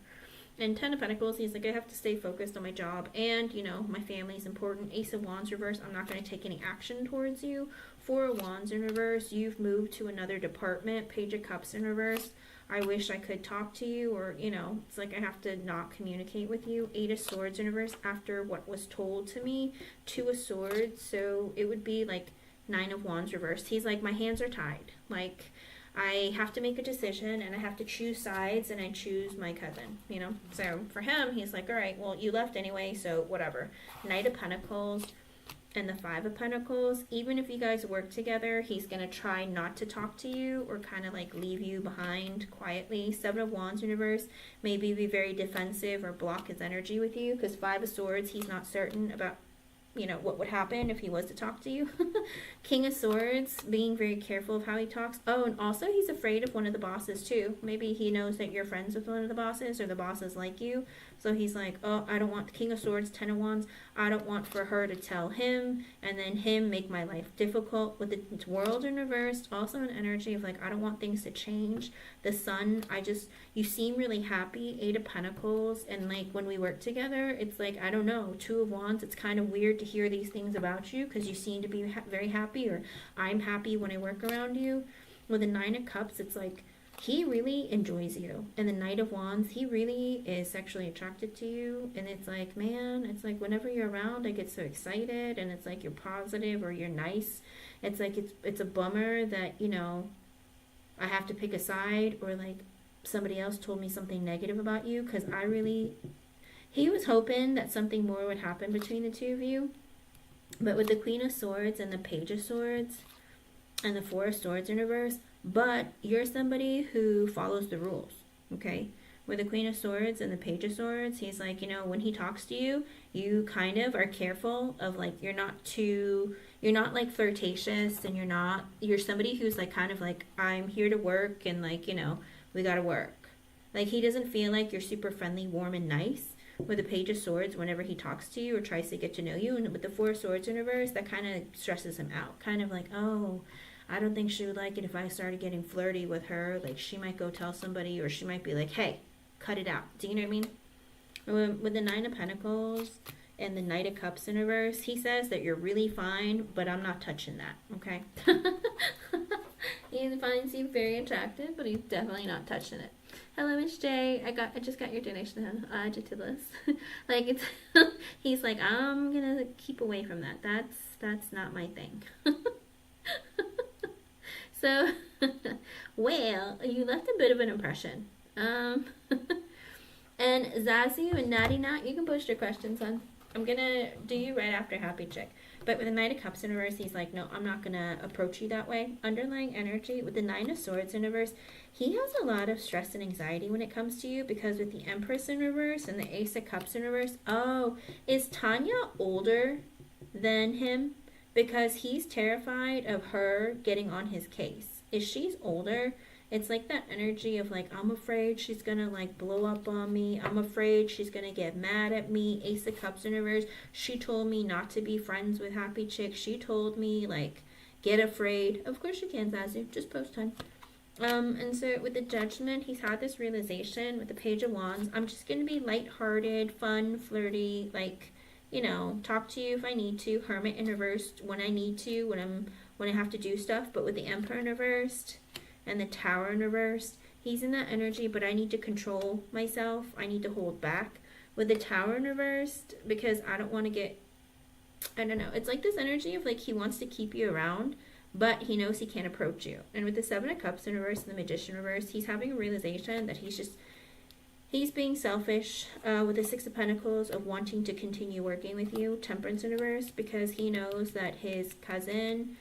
And Ten of Pentacles, he's like, I have to stay focused on my job, and, you know, my family is important. Ace of Wands reverse, I'm not going to take any action towards you. Four of Wands in reverse, you've moved to another department. Page of Cups in reverse, I wish I could talk to you, or, you know, it's like I have to not communicate with you. Eight of Swords in reverse, after what was told to me. Two of Swords, so it would be like Nine of Wands reversed. He's like, my hands are tied. Like, I have to make a decision, and I have to choose sides, and I choose my cousin, you know? So for him, he's like, all right, well, you left anyway, so whatever. Knight of Pentacles and the Five of Pentacles, even if you guys work together, he's going to try not to talk to you or kind of like leave you behind quietly. Seven of Wands in reverse, maybe be very defensive or block his energy with you, because Five of Swords, he's not certain about, you know, what would happen if he was to talk to you. King of Swords, being very careful of how he talks. Oh, and also he's afraid of one of the bosses too. Maybe he knows that you're friends with one of the bosses, or the bosses like you. So he's like, oh, I don't want King of Swords, Ten of Wands. I don't want for her to tell him, and then him make my life difficult. With the World in reverse, also an energy of like, I don't want things to change. The Sun, you seem really happy. Eight of Pentacles, and like when we work together, it's like, I don't know, Two of Wands, it's kind of weird to hear these things about you because you seem to be very happy, or I'm happy when I work around you. With the Nine of Cups, it's like, he really enjoys you. And the Knight of Wands, he really is sexually attracted to you. And it's like, man, it's like whenever you're around, I get so excited, and it's like you're positive or you're nice. It's like it's a bummer that, you know, I have to pick a side, or like somebody else told me something negative about you, because he was hoping that something more would happen between the two of you. But with the Queen of Swords and the Page of Swords and the Four of Swords in reverse, but you're somebody who follows the rules, okay? With the Queen of Swords and the Page of Swords, he's like, you know, when he talks to you, you kind of are careful of like, you're not like flirtatious, and you're somebody who's like kind of like, I'm here to work, and like, you know, we gotta work. Like, he doesn't feel like you're super friendly, warm, and nice. With the Page of Swords, whenever he talks to you or tries to get to know you, and with the Four of Swords in reverse, that kind of stresses him out. Kind of like, oh, I don't think she would like it if I started getting flirty with her. Like, she might go tell somebody, or she might be like, hey, cut it out. Do you know what I mean? With the Nine of Pentacles and the Knight of Cups in reverse, he says that you're really fine, but I'm not touching that, okay? He finds you very attractive, but he's definitely not touching it. Hello, Miss J. I just got your donation. I'll add you to this. Like, it's he's like, I'm gonna keep away from that. That's not my thing. So, well, you left a bit of an impression. And Zazu and Natty Nat, you can post your questions on. I'm gonna do you right after Happy Chick. But with the Knight of Cups in reverse, he's like, no, I'm not gonna approach you that way. Underlying energy with the Nine of Swords in reverse, he has a lot of stress and anxiety when it comes to you, because with the Empress in reverse and the Ace of Cups in reverse, oh, is Tanya older than him? Because he's terrified of her getting on his case. If she's older, it's like that energy of like, I'm afraid she's gonna like blow up on me. I'm afraid she's gonna get mad at me. Ace of Cups in reverse. She told me not to be friends with Happy Chick. She told me like, get afraid. Of course you can, Zazu. Just post time. And so with the Judgment, he's had this realization with the Page of Wands. I'm just going to be lighthearted, fun, flirty, like, you know, talk to you if I need to. Hermit in reversed when I need to, when I have to do stuff. But with the Emperor in reversed and the Tower in reversed, he's in that energy, but I need to control myself. I need to hold back. With the Tower in reversed, because I don't want to get, I don't know, it's like this energy of like he wants to keep you around, but he knows he can't approach you. And with the Seven of Cups in reverse and the Magician in reverse, he's having a realization that he's being selfish, with the Six of Pentacles of wanting to continue working with you. Temperance in reverse, because he knows that his cousin,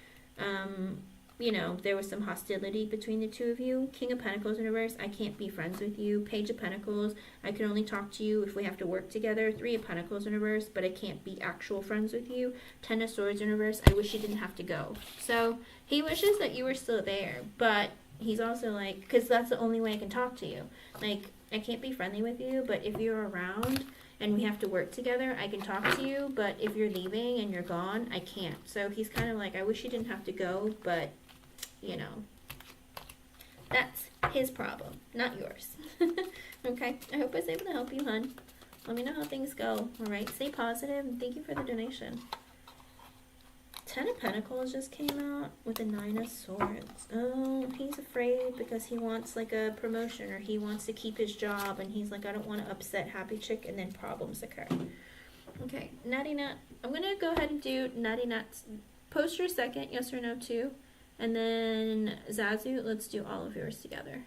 you know, there was some hostility between the two of you. King of Pentacles in reverse, I can't be friends with you. Page of Pentacles, I can only talk to you if we have to work together. Three of Pentacles in reverse, but I can't be actual friends with you. Ten of Swords in reverse, I wish you didn't have to go. So he wishes that you were still there, but he's also like, because that's the only way I can talk to you. Like, I can't be friendly with you, but if you're around and we have to work together, I can talk to you, but if you're leaving and you're gone, I can't. So he's kind of like, I wish you didn't have to go, but you know, that's his problem, not yours. Okay, I hope I was able to help you, hon. Let me know how things go, all right? Stay positive, and thank you for the donation. Ten of Pentacles just came out with the Nine of Swords. Oh, he's afraid because he wants like a promotion, or he wants to keep his job, and he's like, I don't want to upset Happy Chick, and then problems occur. Okay, Natty Nut. I'm going to go ahead and do Natty Nuts. Post your second, yes or no, too. And then Zazu, let's do all of yours together.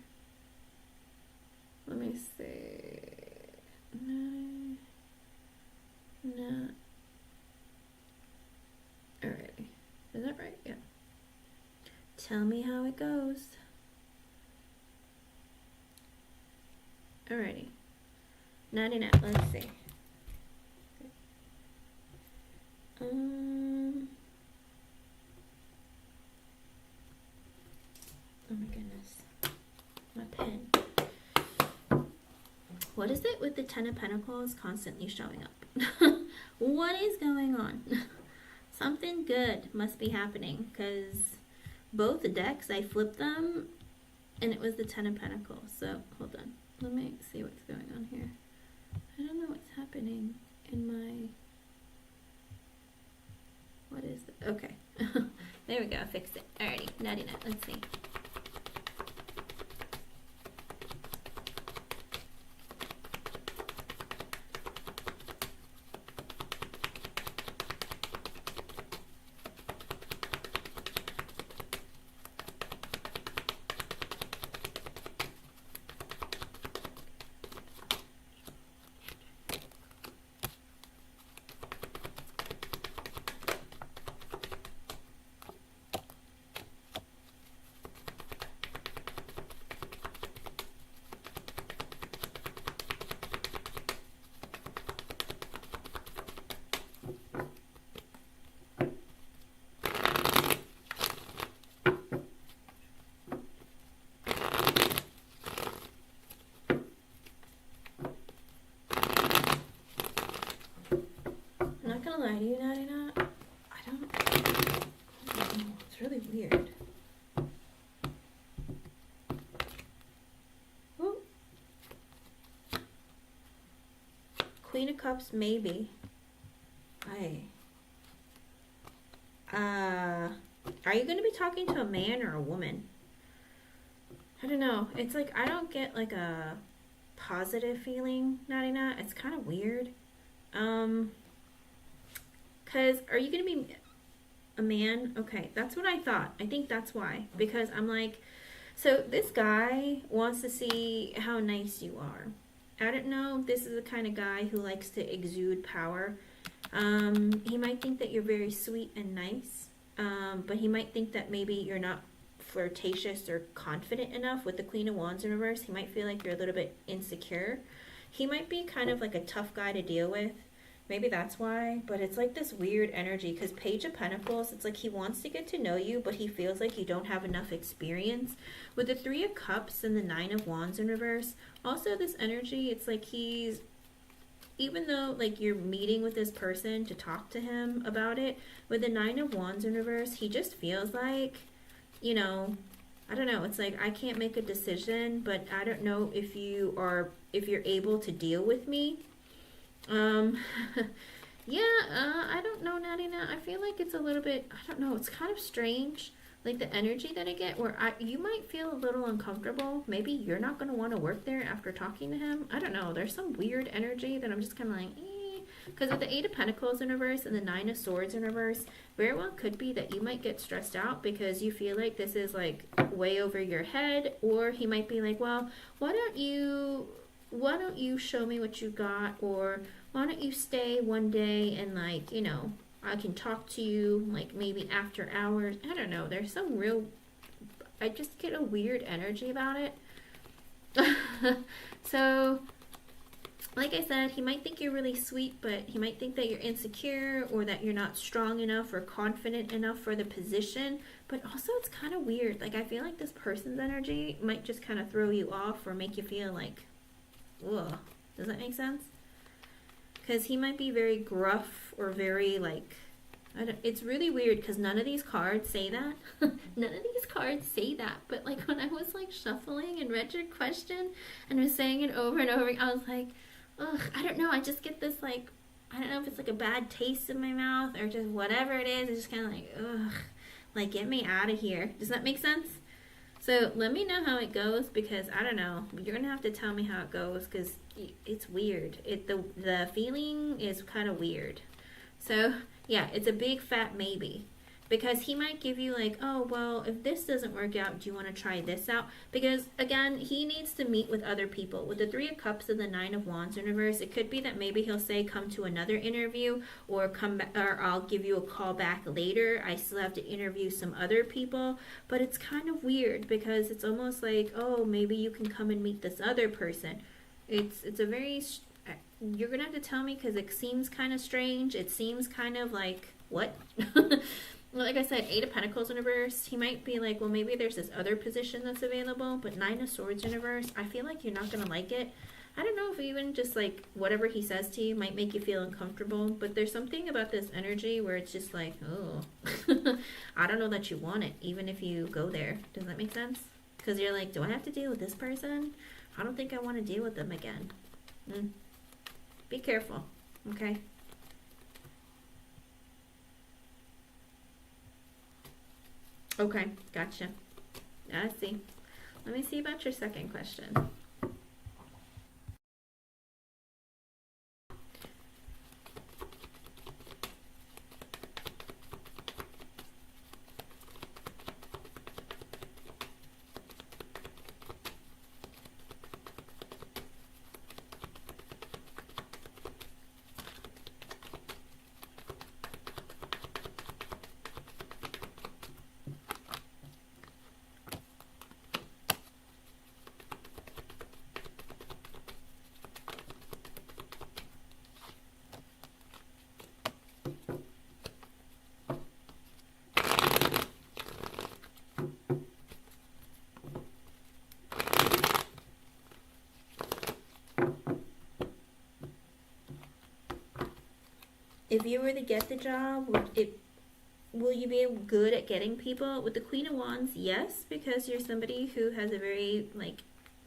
Let me see. No. Alrighty. Is that right? Yeah. Tell me how it goes. Alrighty. Natty Nut, let's see. Oh my goodness. My pen. What is it with the Ten of Pentacles constantly showing up? What is going on? Something good must be happening, because both the decks, I flipped them and it was the Ten of Pentacles. So hold on. Let me see what's going on here. I don't know what's happening in my... What is it? Okay. There we go. I fixed it. Alrighty. Natty Nut. Let's see. Lie to you, Natty Nut. I don't know. It's really weird. Ooh. Queen of Cups, maybe. Are you going to be talking to a man or a woman? I don't know. It's like, I don't get like a positive feeling, Natty Nut. It's kind of weird. Because are you going to be a man? Okay, that's what I thought. I think that's why. Because I'm like, so this guy wants to see how nice you are. I don't know. This is the kind of guy who likes to exude power. He might think that you're very sweet and nice. But he might think that maybe you're not flirtatious or confident enough. With the Queen of Wands in reverse, he might feel like you're a little bit insecure. He might be kind of like a tough guy to deal with. Maybe that's why, but it's like this weird energy, because Page of Pentacles, it's like he wants to get to know you, but he feels like you don't have enough experience. With the Three of Cups and the Nine of Wands in reverse, also this energy, it's like he's, even though like you're meeting with this person to talk to him about it, with the Nine of Wands in reverse, he just feels like, you know, I don't know, it's like I can't make a decision, but I don't know if you're able to deal with me. Um, yeah, I don't know, Nadina. I feel like it's a little bit, I don't know, it's kind of strange. Like the energy that I get where you might feel a little uncomfortable. Maybe you're not going to want to work there after talking to him. I don't know. There's some weird energy that I'm just kind of like, eh. Because with the Eight of Pentacles in reverse and the Nine of Swords in reverse, very well could be that you might get stressed out because you feel like this is like way over your head. Or he might be like, well, why don't you show me what you got? Or why don't you stay one day and like, you know, I can talk to you like maybe after hours. I don't know. There's some real, I just get a weird energy about it. So, like I said, he might think you're really sweet, but he might think that you're insecure or that you're not strong enough or confident enough for the position. But also it's kind of weird. Like I feel like this person's energy might just kind of throw you off or make you feel like, ugh. Does that make sense? Because he might be very gruff or very like, it's really weird because none of these cards say that. None of these cards say that. But like when I was like shuffling and read your question and was saying it over and over, I was like, ugh, I don't know. I just get this like, I don't know if it's like a bad taste in my mouth or just whatever it is. It's just kind of like, ugh, like get me out of here. Does that make sense? So let me know how it goes because I don't know. You're going to have to tell me how it goes because it's weird. The feeling is kind of weird. So yeah, it's a big fat maybe. Because he might give you like, oh, well, if this doesn't work out, do you want to try this out? Because, again, he needs to meet with other people. With the Three of Cups and the Nine of Wands in reverse, it could be that maybe he'll say, come to another interview or come back, or I'll give you a call back later. I still have to interview some other people. But it's kind of weird because it's almost like, oh, maybe you can come and meet this other person. It's a very, you're going to have to tell me because it seems kind of strange. It seems kind of like, what? Well, like I said, Eight of Pentacles in reverse, he might be like, well, maybe there's this other position that's available, but Nine of Swords in reverse, I feel like you're not going to like it. I don't know if even just like whatever he says to you might make you feel uncomfortable, but there's something about this energy where it's just like, oh, I don't know that you want it, even if you go there. Does that make sense? Because you're like, do I have to deal with this person? I don't think I want to deal with them again. Be careful, okay? Okay, gotcha. I see. Let me see about your second question. If you were to get the job, will you be good at getting people? With the Queen of Wands, yes, because you're somebody who has a very like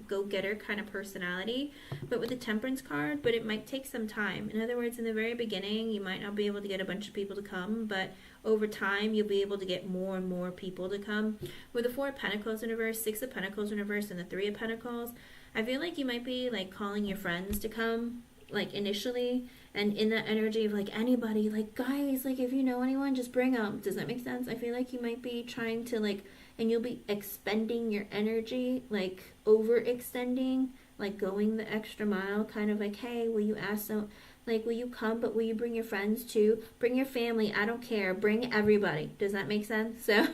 go-getter kind of personality. But with the Temperance card, but it might take some time. In other words, in the very beginning, you might not be able to get a bunch of people to come, but over time, you'll be able to get more and more people to come. With the Four of Pentacles in reverse, Six of Pentacles in reverse, and the Three of Pentacles, I feel like you might be like calling your friends to come, like initially, and in that energy of like anybody, like guys, like if you know anyone, just bring them. Does that make sense? I feel like you might be trying to like, and you'll be expending your energy, like overextending, like going the extra mile, kind of like, hey, will you ask some, like, will you come, but will you bring your friends too? Bring your family, I don't care, bring everybody. Does that make sense? So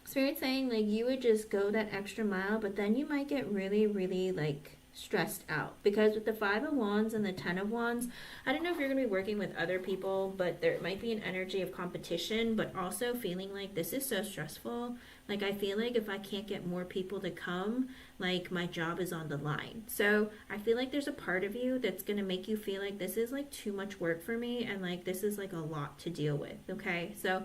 Spirit's saying like you would just go that extra mile, but then you might get really, really like stressed out, because with the Five of Wands and the Ten of Wands, I don't know if you're going to be working with other people, but there might be an energy of competition, but also feeling like this is so stressful. Like I feel like if I can't get more people to come, like my job is on the line. So I feel like there's a part of you that's going to make you feel like this is like too much work for me, and like this is like a lot to deal with. Okay, so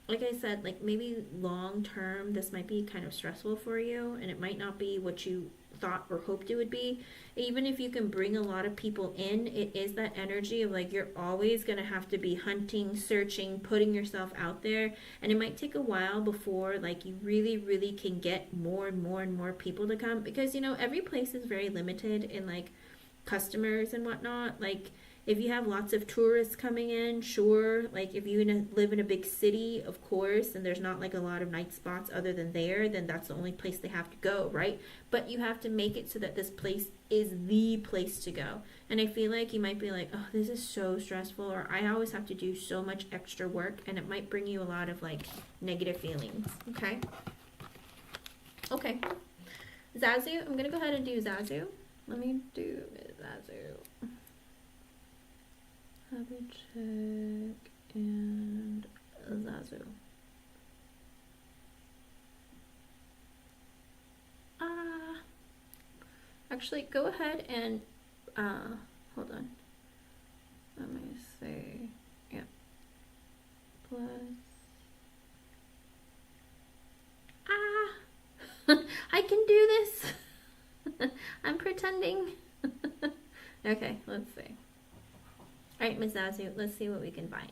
like I said, like maybe long term, this might be kind of stressful for you, and it might not be what you thought or hoped it would be. Even if you can bring a lot of people in, it is that energy of like you're always going to have to be hunting, searching, putting yourself out there, and it might take a while before like you really, really can get more and more and more people to come, because you know every place is very limited in like customers and whatnot. Like if you have lots of tourists coming in, sure. Like if you live in a big city, of course, and there's not like a lot of night spots other than there, then that's the only place they have to go, right? But you have to make it so that this place is the place to go. And I feel like you might be like, oh, this is so stressful, or I always have to do so much extra work, and it might bring you a lot of like negative feelings. Okay? Okay. Zazu, I'm gonna go ahead and do Zazu. Let me do Zazu. Happy check and Zazu. Actually, go ahead and hold on. Let me see. Yeah. Plus. I can do this. I'm pretending. Okay, let's see. Alright, Ms. Zazu, let's see what we can find.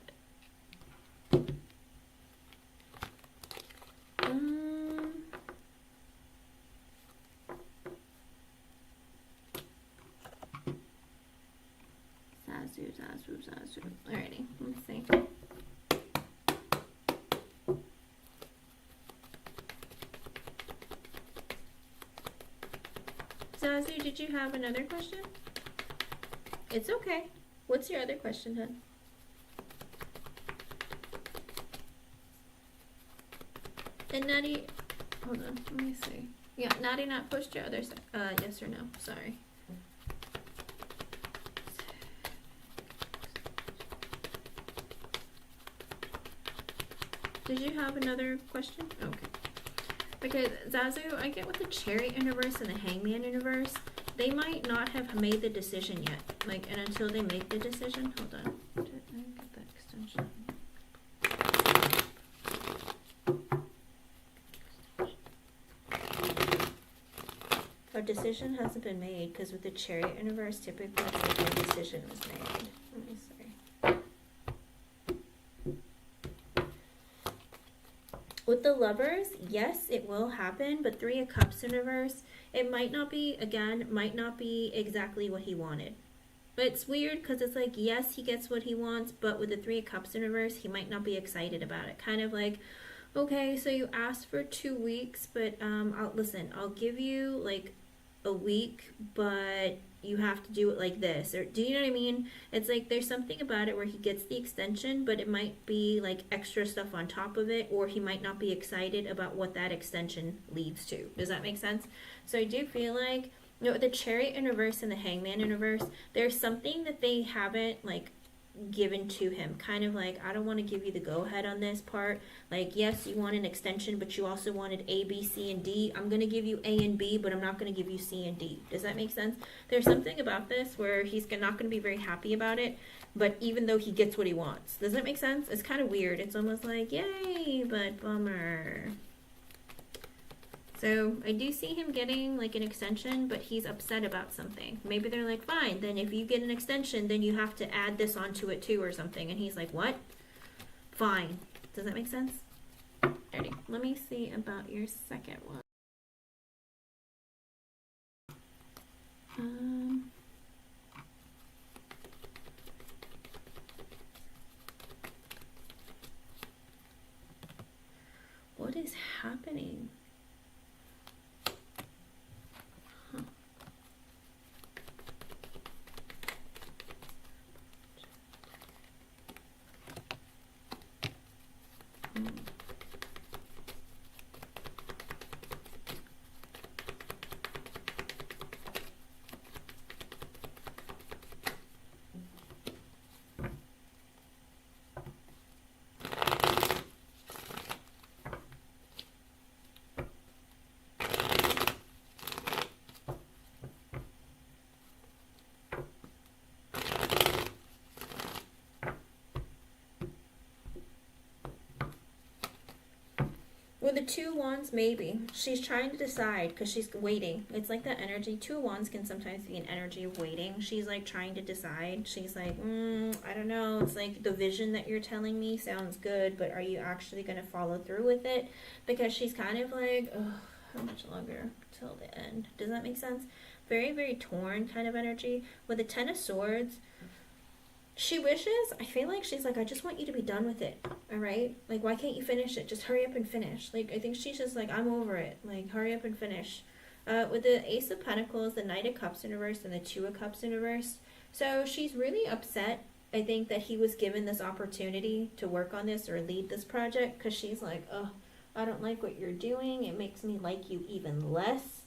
Zazu. Alrighty, let's see. Zazu, did you have another question? It's okay. What's your other question, hon? And Natty, hold on, let me see. Yeah, Natty not pushed your other yes or no, sorry. Did you have another question? Okay. Because Zazu, I get with the Chariot universe and the Hangman universe, they might not have made the decision yet. Like, and until they make the decision, hold on. Did I get that extension? A decision hasn't been made, because with the Chariot universe, typically it's like a decision was made. Let me see. With the Lovers, yes, it will happen, but Three of Cups universe, it might not be, again, might not be exactly what he wanted. But it's weird because it's like, yes, he gets what he wants, but with the Three of Cups universe, he might not be excited about it. Kind of like, okay, so you asked for 2 weeks, but I'll give you like a week, but you have to do it like this, or do you know what I mean? It's like there's something about it where he gets the extension, but it might be like extra stuff on top of it, or he might not be excited about what that extension leads to. Does that make sense? So I do feel like, you know, the Chariot universe and the Hangman universe, there's something that they haven't like given to him, kind of like, I don't want to give you the go-ahead on this part. Like, yes, you want an extension, but you also wanted A, B, C, and D. I'm going to give you A and B, but I'm not going to give you C and D. Does that make sense? There's something about this where he's not going to be very happy about it, but even though he gets what he wants. Does that make sense? It's kind of weird. It's almost like, yay, but bummer. So I do see him getting like an extension, but he's upset about something. Maybe they're like, fine, then if you get an extension, then you have to add this onto it too or something. And he's like, what? Fine. Does that make sense? Alrighty, let me see about your second one. What is happening? With the 2 of Wands, maybe. She's trying to decide because she's waiting. It's like that energy. 2 of Wands can sometimes be an energy of waiting. She's like trying to decide. She's like, I don't know. It's like the vision that you're telling me sounds good, but are you actually going to follow through with it? Because she's kind of like, oh, how much longer till the end? Does that make sense? Very, very torn kind of energy. With the 10 of Swords, she wishes, I feel like she's like, I just want you to be done with it, all right? Like, why can't you finish it? Just hurry up and finish. Like, I think she's just like, I'm over it. Like, hurry up and finish. With the Ace of Pentacles, the Knight of Cups in reverse, and the 2 of Cups in reverse. So she's really upset, I think, that he was given this opportunity to work on this or lead this project, because she's like, oh, I don't like what you're doing. It makes me like you even less.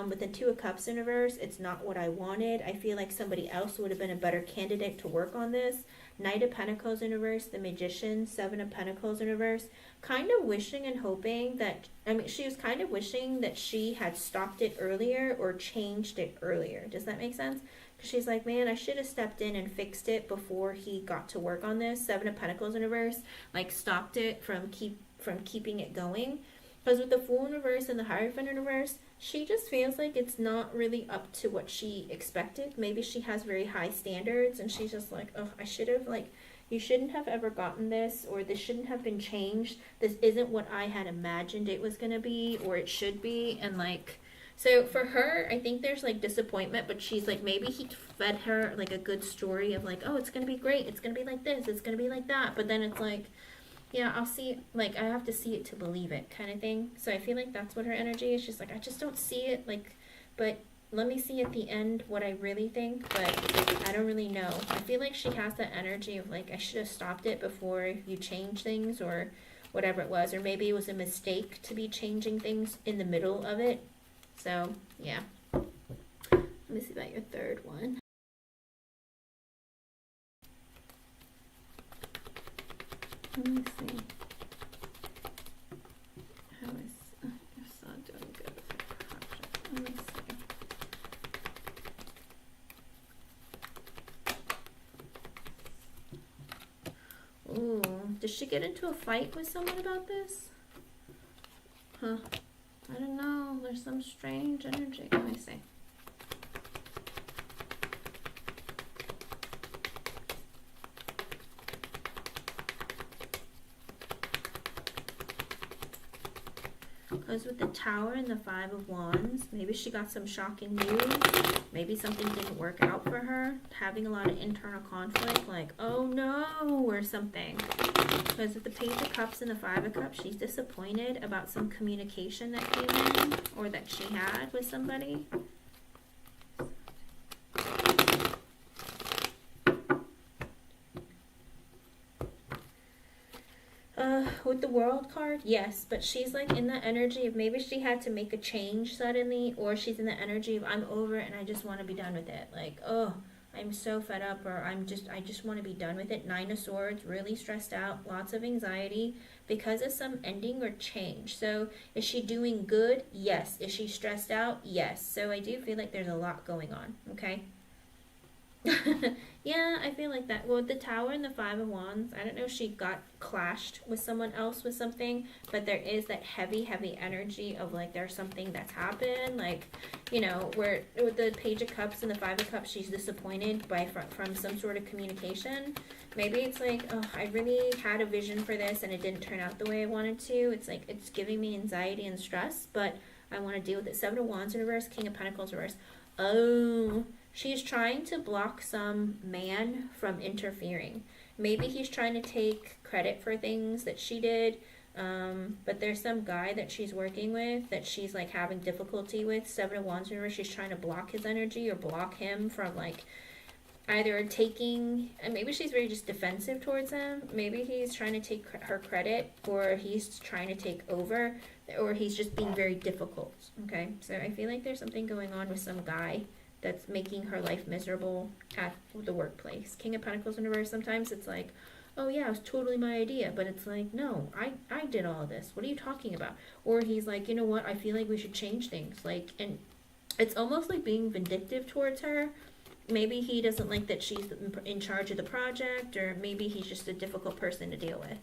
With the 2 of Cups in reverse, it's not what I wanted. I feel like somebody else would have been a better candidate to work on this. Knight of Pentacles in reverse, the Magician, 7 of Pentacles in reverse. Kind of wishing and hoping that, she was kind of wishing that she had stopped it earlier or changed it earlier. Does that make sense? Because she's like, man, I should have stepped in and fixed it before he got to work on this. 7 of Pentacles in reverse, like stopped it from keeping it going. Because with the Fool in reverse and the Hierophant in reverse, she just feels like it's not really up to what she expected. Maybe she has very high standards and she's just like, oh, I should have, like, you shouldn't have ever gotten this, or this shouldn't have been changed. This isn't what I had imagined it was going to be, or it should be. And like, so for her, I think there's like disappointment, but she's like, maybe he fed her like a good story of like, oh, it's going to be great. It's going to be like this. It's going to be like that. But then it's like, yeah, I'll see, like, I have to see it to believe it kind of thing. So I feel like that's what her energy is. She's like, I just don't see it, like, but let me see at the end what I really think, but I don't really know. I feel like she has that energy of, like, I should have stopped it before you change things or whatever it was. Or maybe it was a mistake to be changing things in the middle of it. So, yeah. Let me see about your third one. Let me see. How is you're so doing good with your project. Let me see. Ooh, did she get into a fight with someone about this? Huh. I don't know. There's some strange energy. Let me see. Because with the Tower and the 5 of Wands, maybe she got some shocking news. Maybe something didn't work out for her. Having a lot of internal conflict, like, oh no, or something. Because with the Page of Cups and the 5 of Cups, she's disappointed about some communication that came in or that she had with somebody. With the World card, yes, but she's like in the energy of maybe she had to make a change suddenly, or she's in the energy of I'm over it and I just want to be done with it. Like, oh, I'm so fed up, or I just want to be done with it. 9 of Swords, really stressed out, lots of anxiety because of some ending or change. So is she doing good? Yes. Is she stressed out? Yes. So I do feel like there's a lot going on, okay? Yeah, I feel like that. Well, with the Tower and the 5 of Wands, I don't know if she got clashed with someone else with something, but there is that heavy, heavy energy of like there's something that's happened. Like, you know, where with the Page of Cups and the 5 of Cups, she's disappointed by from some sort of communication. Maybe it's like, oh, I really had a vision for this and it didn't turn out the way I wanted to. It's like it's giving me anxiety and stress, but I want to deal with it. 7 of Wands in reverse, King of Pentacles reverse. Oh, she's trying to block some man from interfering. Maybe he's trying to take credit for things that she did, but there's some guy that she's working with that she's like having difficulty with. 7 of Wands in reverse, she's trying to block his energy or block him from like either taking, and maybe she's very just defensive towards him. Maybe he's trying to take her credit, or he's trying to take over, or he's just being very difficult. Okay, so I feel like there's something going on with some guy that's making her life miserable at the workplace. King of Pentacles in reverse, sometimes it's like, oh yeah, it was totally my idea, but it's like, no, I did all of this. What are you talking about? Or he's like, you know what, I feel like we should change things. Like, and it's almost like being vindictive towards her. Maybe he doesn't like that she's in charge of the project, or maybe he's just a difficult person to deal with.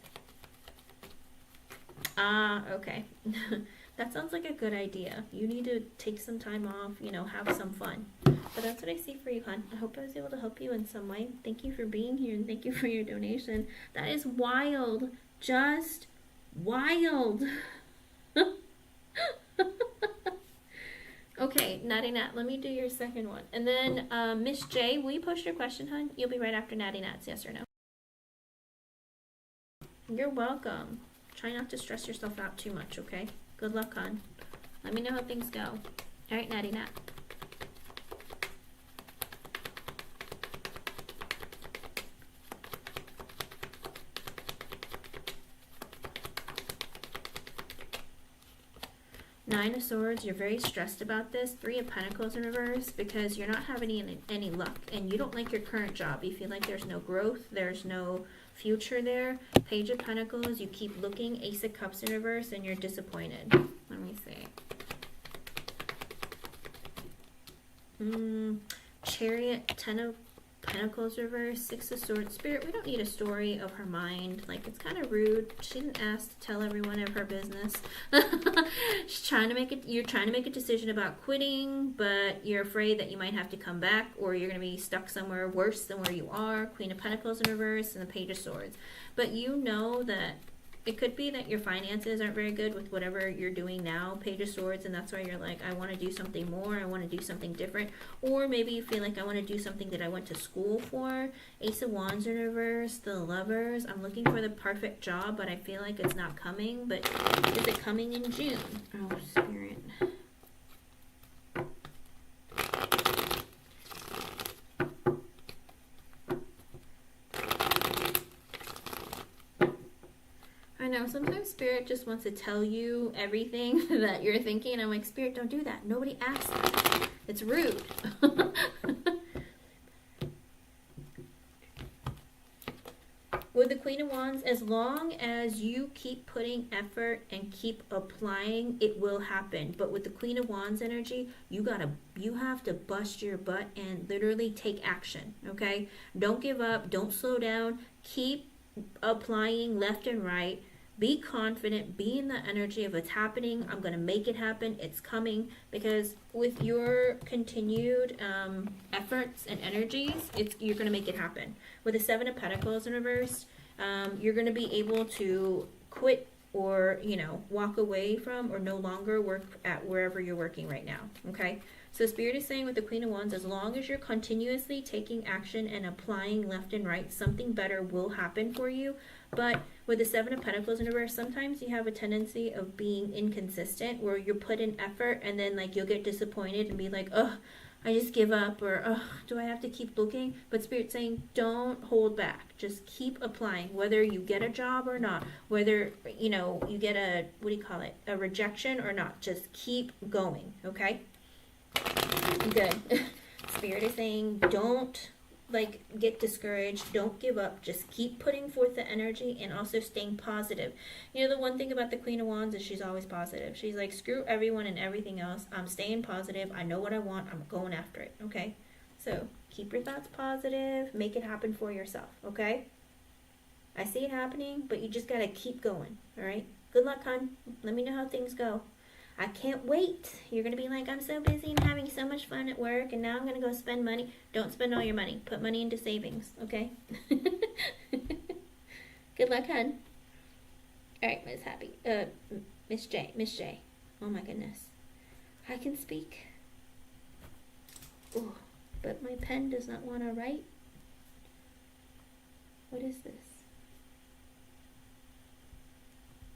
Ah, okay. That sounds like a good idea. You need to take some time off, have some fun. But that's what I see for you, hon. I hope I was able to help you in some way. Thank you for being here and thank you for your donation. That is wild. Just wild. Okay, Natty Nat, let me do your second one. And then, Miss J, will you post your question, hon? You'll be right after Natty Nat's, yes or no? You're welcome. Try not to stress yourself out too much, okay? Good luck, hon. Let me know how things go. All right, Natty Nat. Nine of Swords, you're very stressed about this. Three of Pentacles in reverse because you're not having any luck and you don't like your current job. You feel like there's no growth, there's no future there. Page of Pentacles, you keep looking. Ace of Cups in reverse and you're disappointed. Let me see. Chariot, Ten of Pentacles reverse, Six of Swords. Spirit, we don't need a story of her mind. Like, it's kind of rude. She didn't ask to tell everyone of her business. She's trying to make it. You're trying to make a decision about quitting, but you're afraid that you might have to come back or you're going to be stuck somewhere worse than where you are. Queen of Pentacles in reverse and the Page of Swords. But you know that it could be that your finances aren't very good with whatever you're doing now, Page of Swords, and that's why you're like, I want to do something more, I want to do something different. Or maybe you feel like I want to do something that I went to school for. Ace of Wands in reverse, the Lovers. I'm looking for the perfect job, but I feel like it's not coming. But is it coming in June? Oh, Spirit. I know, sometimes Spirit just wants to tell you everything that you're thinking. I'm like, Spirit, don't do that. Nobody asked that. It's rude. With the Queen of Wands, as long as you keep putting effort and keep applying, it will happen. But with the Queen of Wands energy, you have to bust your butt and literally take action, okay? Don't give up. Don't slow down. Keep applying left and right. Be confident, be in the energy of it's happening. I'm going to make it happen. It's coming. Because with your continued efforts and energies, you're going to make it happen. With the Seven of Pentacles in reverse, you're going to be able to quit or, walk away from or no longer work at wherever you're working right now. Okay? So Spirit is saying with the Queen of Wands, as long as you're continuously taking action and applying left and right, something better will happen for you. But with the Seven of Pentacles in reverse, sometimes you have a tendency of being inconsistent where you put in effort and then you'll get disappointed and be like, oh, I just give up, or oh, do I have to keep looking? But Spirit's saying, don't hold back. Just keep applying, whether you get a job or not, whether, you get a rejection or not. Just keep going, okay? Good. Spirit is saying, don't get discouraged, don't give up, just keep putting forth the energy and also staying positive. The one thing about the Queen of Wands is she's always positive. She's like, screw everyone and everything else, I'm staying positive, I know what I want, I'm going after it, okay? So keep your thoughts positive, make it happen for yourself, okay? I see it happening, but you just gotta keep going, all right? Good luck, hon. Let me know how things go. I can't wait. You're going to be like, I'm so busy and having so much fun at work, and now I'm going to go spend money. Don't spend all your money. Put money into savings, okay? Good luck, hon. All right, Miss Happy. Miss J. Oh, my goodness. I can speak. Ooh, but my pen does not want to write. What is this?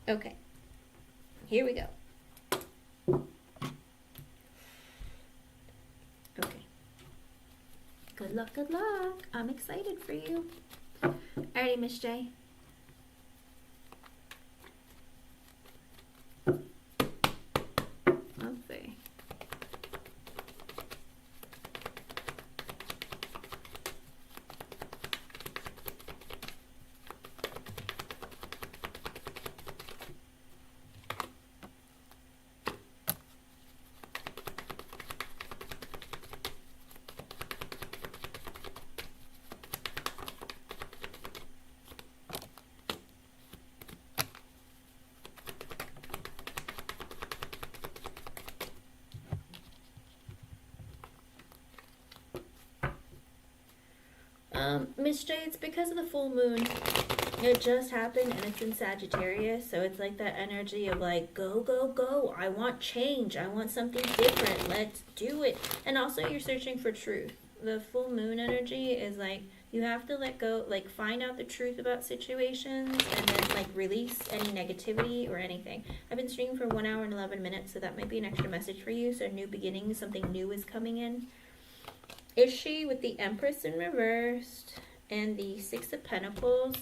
Okay. Here we go. Okay. Good luck, good luck. I'm excited for you. Alrighty, Miss J. Okay. Miss J, it's because of the full moon. It just happened and it's in Sagittarius, so it's like that energy of like, go, go, go. I want change. I want something different. Let's do it. And also, you're searching for truth. The full moon energy is like, you have to let go, like find out the truth about situations and then like release any negativity or anything. I've been streaming for 1 hour and 11 minutes, so that might be an extra message for you. So new beginnings, something new is coming in. Is she with the Empress in reversed and the Six of Pentacles?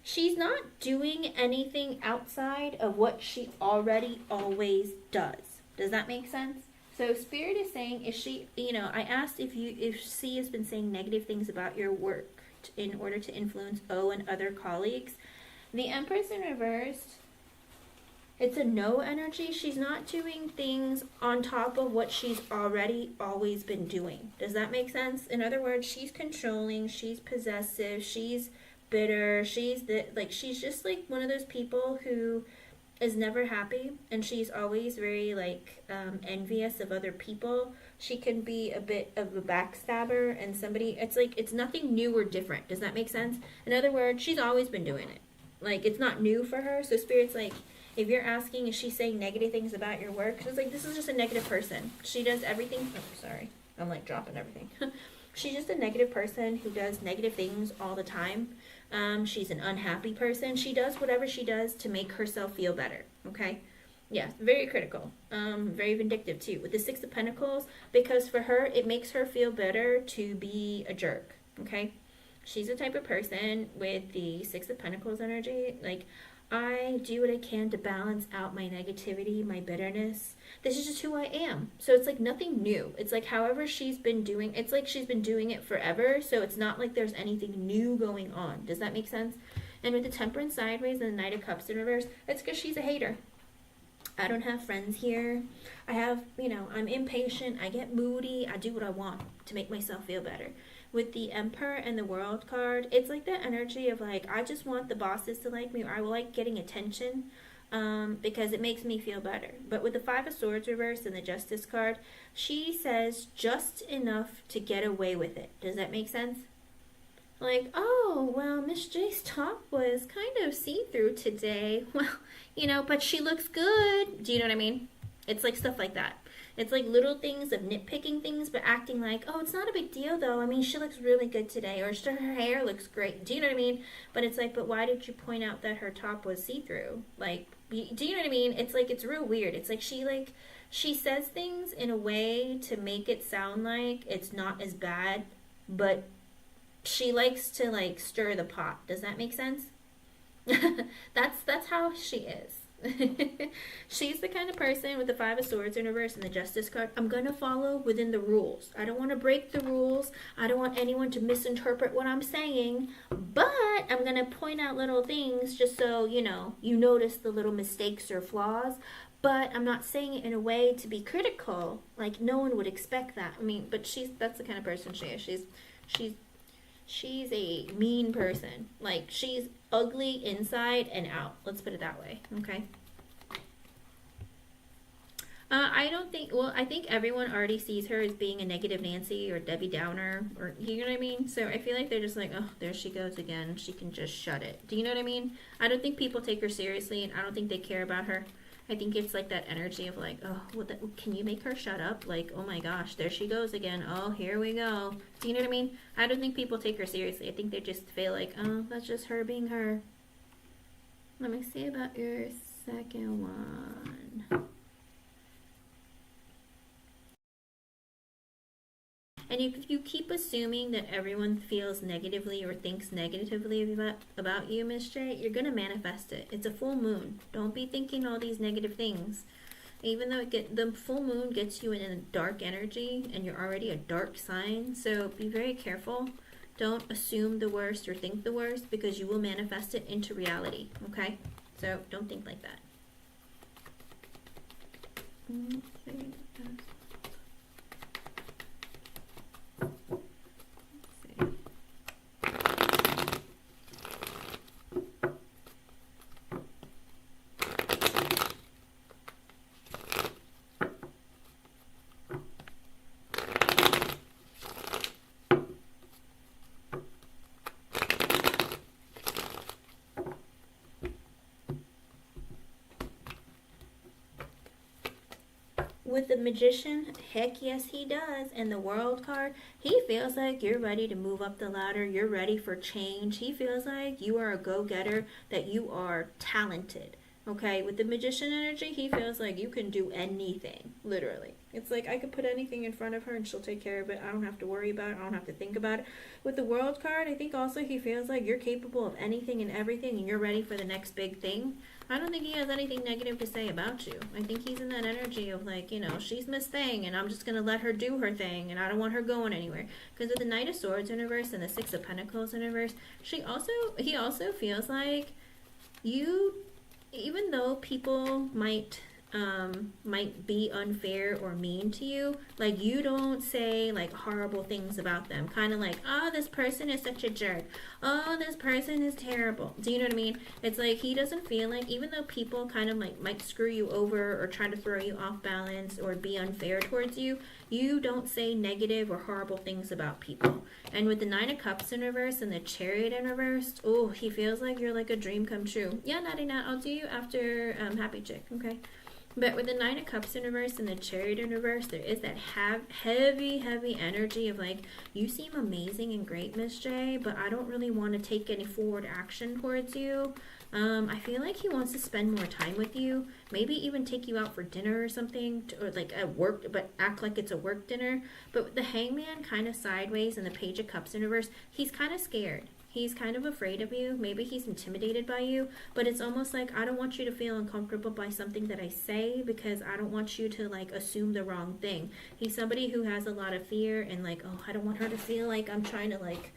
She's not doing anything outside of what she already always does. Does that make sense? So Spirit is saying, is she, you know, I asked if she has been saying negative things about your work in order to influence O and other colleagues. The Empress in reversed, it's a no energy. She's not doing things on top of what she's already always been doing. Does that make sense? In other words, she's controlling, she's possessive, she's bitter, she's just like one of those people who is never happy, and she's always very like envious of other people. She can be a bit of a backstabber and somebody, it's like it's nothing new or different. Does that make sense? In other words, she's always been doing it. Like it's not new for her. So Spirit's like, if you're asking, is she saying negative things about your work? It's like, this is just a negative person. She does everything. Oh, sorry. I'm like dropping everything. She's just a negative person who does negative things all the time. She's an unhappy person. She does whatever she does to make herself feel better. Okay? Yeah, very critical. Very vindictive too. With the Six of Pentacles, because for her, it makes her feel better to be a jerk. Okay? She's the type of person with the Six of Pentacles energy. Like, I do what I can to balance out my negativity, my bitterness. This is just who I am. So it's like nothing new. It's like however she's been doing, it's like she's been doing it forever. So it's not like there's anything new going on. Does that make sense? And with the Temperance sideways and the Knight of Cups in reverse, it's because she's a hater. I don't have friends here. I have, you know, I'm impatient. I get moody. I do what I want to make myself feel better. With the Emperor and the World card, it's like that energy of like, I just want the bosses to like me, or I like getting attention because it makes me feel better. But with the Five of Swords reverse and the Justice card, she says just enough to get away with it. Does that make sense? Like, oh, well, Miss J's top was kind of see-through today. Well, you know, but she looks good. Do you know what I mean? It's like stuff like that. It's like little things of nitpicking things, but acting like, oh, it's not a big deal, though. I mean, she looks really good today, or her hair looks great. Do you know what I mean? But it's like, but why did you point out that her top was see-through? Like, do you know what I mean? It's like, it's real weird. It's like she says things in a way to make it sound like it's not as bad, but she likes to, like, stir the pot. Does that make sense? That's how she is. She's the kind of person with the Five of Swords in reverse and the Justice card. I'm going to follow within the rules. I don't want to break the rules. I don't want anyone to misinterpret what I'm saying. But I'm going to point out little things just so, you know, you notice the little mistakes or flaws. But I'm not saying it in a way to be critical. Like, no one would expect that. I mean, but that's the kind of person she is. She's a mean person. Like, she's ugly inside and out. Let's put it that way. Okay? I think everyone already sees her as being a negative Nancy or Debbie Downer, or, you know what I mean? So I feel like they're just like, oh, there she goes again. She can just shut it. Do you know what I mean? I don't think people take her seriously, and I don't think they care about her. I think it's like that energy of like, oh, can you make her shut up? Like, oh my gosh, there she goes again. Oh, here we go. Do you know what I mean? I don't think people take her seriously. I think they just feel like, oh, that's just her being her. Let me see about your second one. And if you keep assuming that everyone feels negatively or thinks negatively about you, Miss J, you're going to manifest it. It's a full moon. Don't be thinking all these negative things. Even though the full moon gets you in a dark energy, and you're already a dark sign, so be very careful. Don't assume the worst or think the worst, because you will manifest it into reality, okay? So don't think like that. Okay. with the Magician, heck yes he does. And the World card, he feels like you're ready to move up the ladder. You're ready for change. He feels like you are a go-getter, that you are talented. Okay, with the Magician energy, he feels like you can do anything, literally. It's like I could put anything in front of her and she'll take care of it. I don't have to worry about it. I don't have to think about it. With the World card, I think also he feels like you're capable of anything and everything and you're ready for the next big thing. I don't think he has anything negative to say about you. I think he's in that energy of like, you know, she's Miss Thing and I'm just going to let her do her thing and I don't want her going anywhere. Because with the Knight of Swords in reverse and the Six of Pentacles in reverse, he also feels like you, even though people might be unfair or mean to you, like you don't say like horrible things about them, kind of like, oh, this person is such a jerk, oh, this person is terrible. Do you know what I mean? It's like he doesn't feel like, even though people kind of like might screw you over or try to throw you off balance or be unfair towards you, you don't say negative or horrible things about people. And with the Nine of Cups in reverse and the Chariot in reverse, oh, he feels like you're like a dream come true. Yeah, Natty Nat, I'll do you after Happy Chick, okay? But with the Nine of Cups in reverse and the Chariot in reverse, there is that heavy energy of like, you seem amazing and great, Miss J, but I don't really want to take any forward action towards you. I feel like he wants to spend more time with you, maybe even take you out for dinner or something, or like at work, but act like it's a work dinner. But with the Hangman kind of sideways and the Page of Cups in reverse, he's kind of scared. He's kind of afraid of you. Maybe he's intimidated by you, but it's almost like, I don't want you to feel uncomfortable by something that I say because I don't want you to like assume the wrong thing. He's somebody who has a lot of fear and like, oh, I don't want her to feel like I'm trying to like,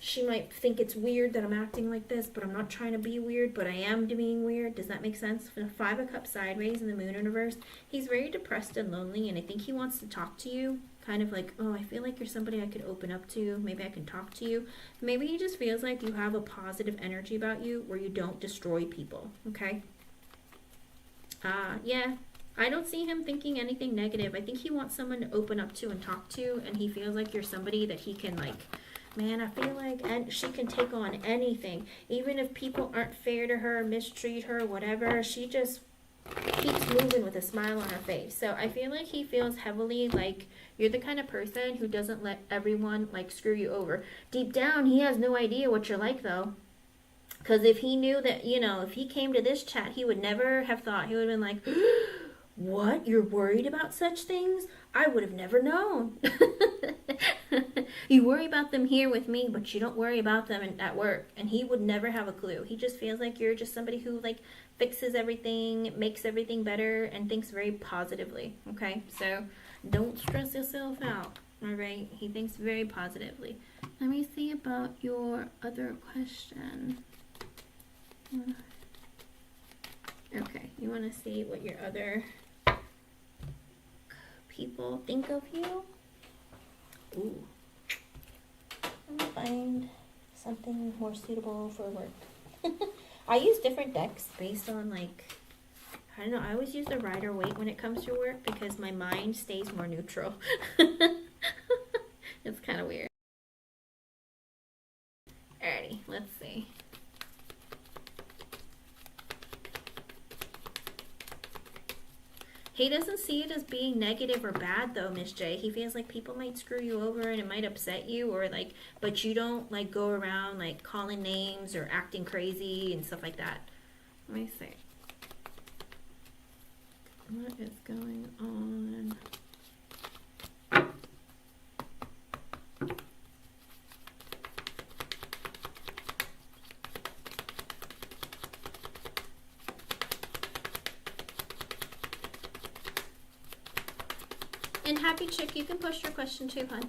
she might think it's weird that I'm acting like this, but I'm not trying to be weird, but I am being weird. Does that make sense? For the Five of Cups sideways and the Moon in reverse, he's very depressed and lonely, and I think he wants to talk to you. Kind of like, oh, I feel like you're somebody I could open up to. Maybe I can talk to you. Maybe he just feels like you have a positive energy about you where you don't destroy people, okay? Yeah. I don't see him thinking anything negative. I think he wants someone to open up to and talk to, and he feels like you're somebody that he can like, man, I feel like she can take on anything. Even if people aren't fair to her, mistreat her, whatever, she just keeps moving with a smile on her face. So I feel like he feels heavily like you're the kind of person who doesn't let everyone like screw you over. Deep down, he has no idea what you're like though. Because if he knew that, you know, if he came to this chat, he would never have thought. He would have been like, what? You're worried about such things? I would have never known. You worry about them here with me, but you don't worry about them at work. And he would never have a clue. He just feels like you're just somebody who like fixes everything, makes everything better, and thinks very positively. Okay? So don't stress yourself out. All right? He thinks very positively. Let me see about your other question. Okay, you want to see what your other people think of you? Ooh. Let me find something more suitable for work. I use different decks based on like, I don't know, I always use the Rider Waite when it comes to work because my mind stays more neutral. It's kind of weird. Alrighty, let's see. He doesn't see it as being negative or bad though, Miss J. He feels like people might screw you over and it might upset you, or like, but you don't like go around like calling names or acting crazy and stuff like that. Let me see. What is going on? And Happy Chick, you can post your question too, hon.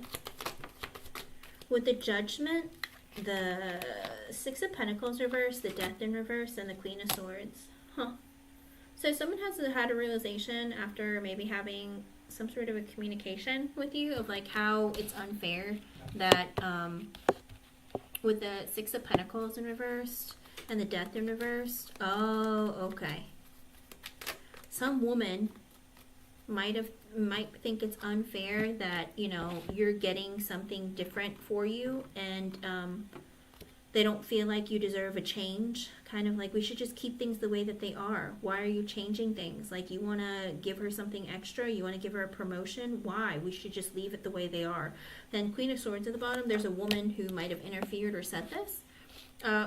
With the Judgment, the Six of Pentacles reverse, the Death in reverse, and the Queen of Swords. Huh. So someone has had a realization after maybe having some sort of a communication with you of like how it's unfair that with the Six of Pentacles in reverse and the Death in reverse. Oh, okay. Some woman might think it's unfair that, you know, you're getting something different for you, and They don't feel like you deserve a change. Kind of like, we should just keep things the way that they are. Why are you changing things? Like, you want to give her something extra? You want to give her a promotion? Why? We should just leave it the way they are. Then Queen of Swords at the bottom. There's a woman who might have interfered or said this.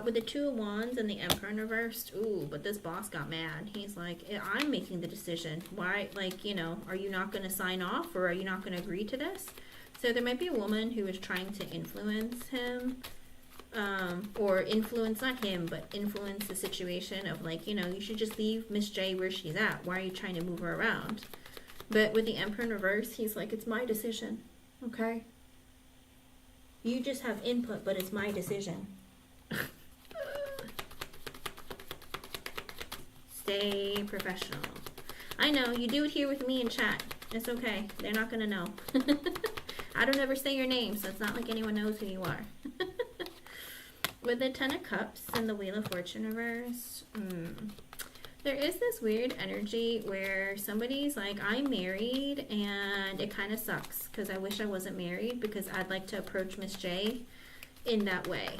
With the Two of Wands and the Emperor in reversed. Ooh, but this boss got mad. He's like, I'm making the decision. Why? Like, you know, are you not going to sign off, or are you not going to agree to this? So there might be a woman who is trying to influence him. Or influence, not him, but influence the situation of like, you know, you should just leave Miss J where she's at. Why are you trying to move her around? But with the Emperor in reverse, he's like, it's my decision, okay? You just have input, but it's my decision. Stay professional. I know, you do it here with me in chat. It's okay. They're not gonna know. I don't ever say your name, so it's not like anyone knows who you are. With the Ten of Cups and the Wheel of Fortune reverse, there is this weird energy where somebody's like, I'm married and it kind of sucks because I wish I wasn't married because I'd like to approach Miss J in that way.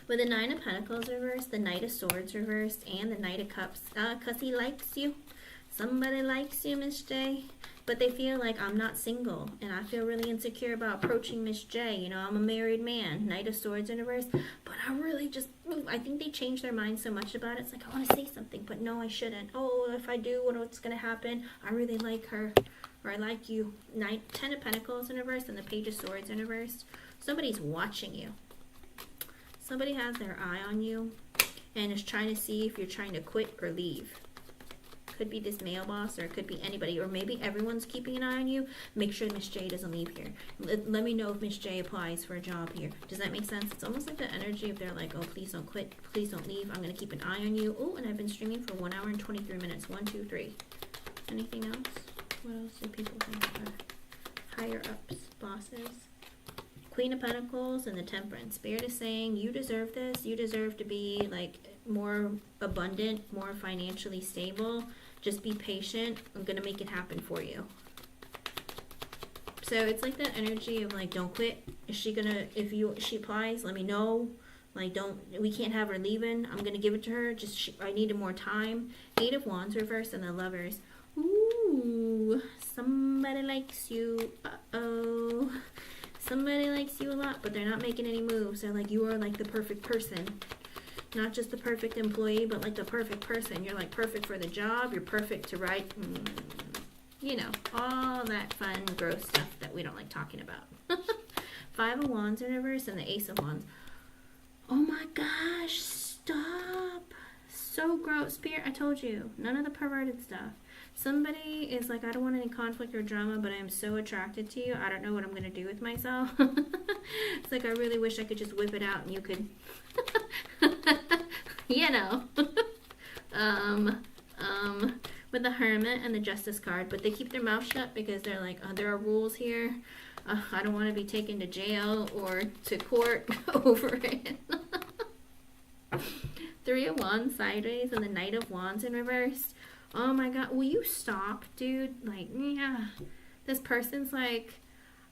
With the Nine of Pentacles reversed, the Knight of Swords reversed, and the Knight of Cups, because he likes you. Somebody likes you, Miss J. But they feel like I'm not single, and I feel really insecure about approaching Miss J. You know, I'm a married man, Knight of Swords in reverse, but I really just, I think they changed their mind so much about it. It's like, I want to say something, but no, I shouldn't. Oh, if I do, what's going to happen? I really like her, or I like you. Ten of Pentacles in reverse, and the Page of Swords in reverse. Somebody's watching you. Somebody has their eye on you, and is trying to see if you're trying to quit or leave. Could be this male boss, or it could be anybody, or maybe everyone's keeping an eye on you. Make sure Miss J doesn't leave here. Let me know if Miss J applies for a job here. Does that make sense? It's almost like the energy of they're like, oh, please don't quit, please don't leave. I'm gonna keep an eye on you. Oh, and I've been streaming for 1 hour and 23 minutes. 1, 2, 3. Anything else? What else do people think are higher ups, bosses? Queen of Pentacles and the Temperance. Spirit is saying, you deserve this. You deserve to be like more abundant, more financially stable. Just be patient. I'm going to make it happen for you. So it's like that energy of like, don't quit. Is she going to, if she applies, let me know. Like, we can't have her leaving. I'm going to give it to her. I needed more time. 8 of Wands reverse and the Lovers. Ooh, somebody likes you. Uh-oh. Somebody likes you a lot, but they're not making any moves. They're like, you are like the perfect person. Not just the perfect employee, but like the perfect person. You're like perfect for the job. You're perfect to write, you know, all that fun, gross stuff that we don't like talking about. 5 of Wands in reverse and the Ace of Wands. Oh my gosh, stop. So gross. Spirit, I told you, none of the perverted stuff. Somebody is like, I don't want any conflict or drama, but I am so attracted to you. I don't know what I'm going to do with myself. It's like, I really wish I could just whip it out and you could, you know. With the Hermit and the Justice card, but they keep their mouth shut because they're like, there are rules here. I don't want to be taken to jail or to court over it. 3 of Wands sideways and the Knight of Wands in reverse. Oh my god, will you stop, dude? Like, yeah. This person's like,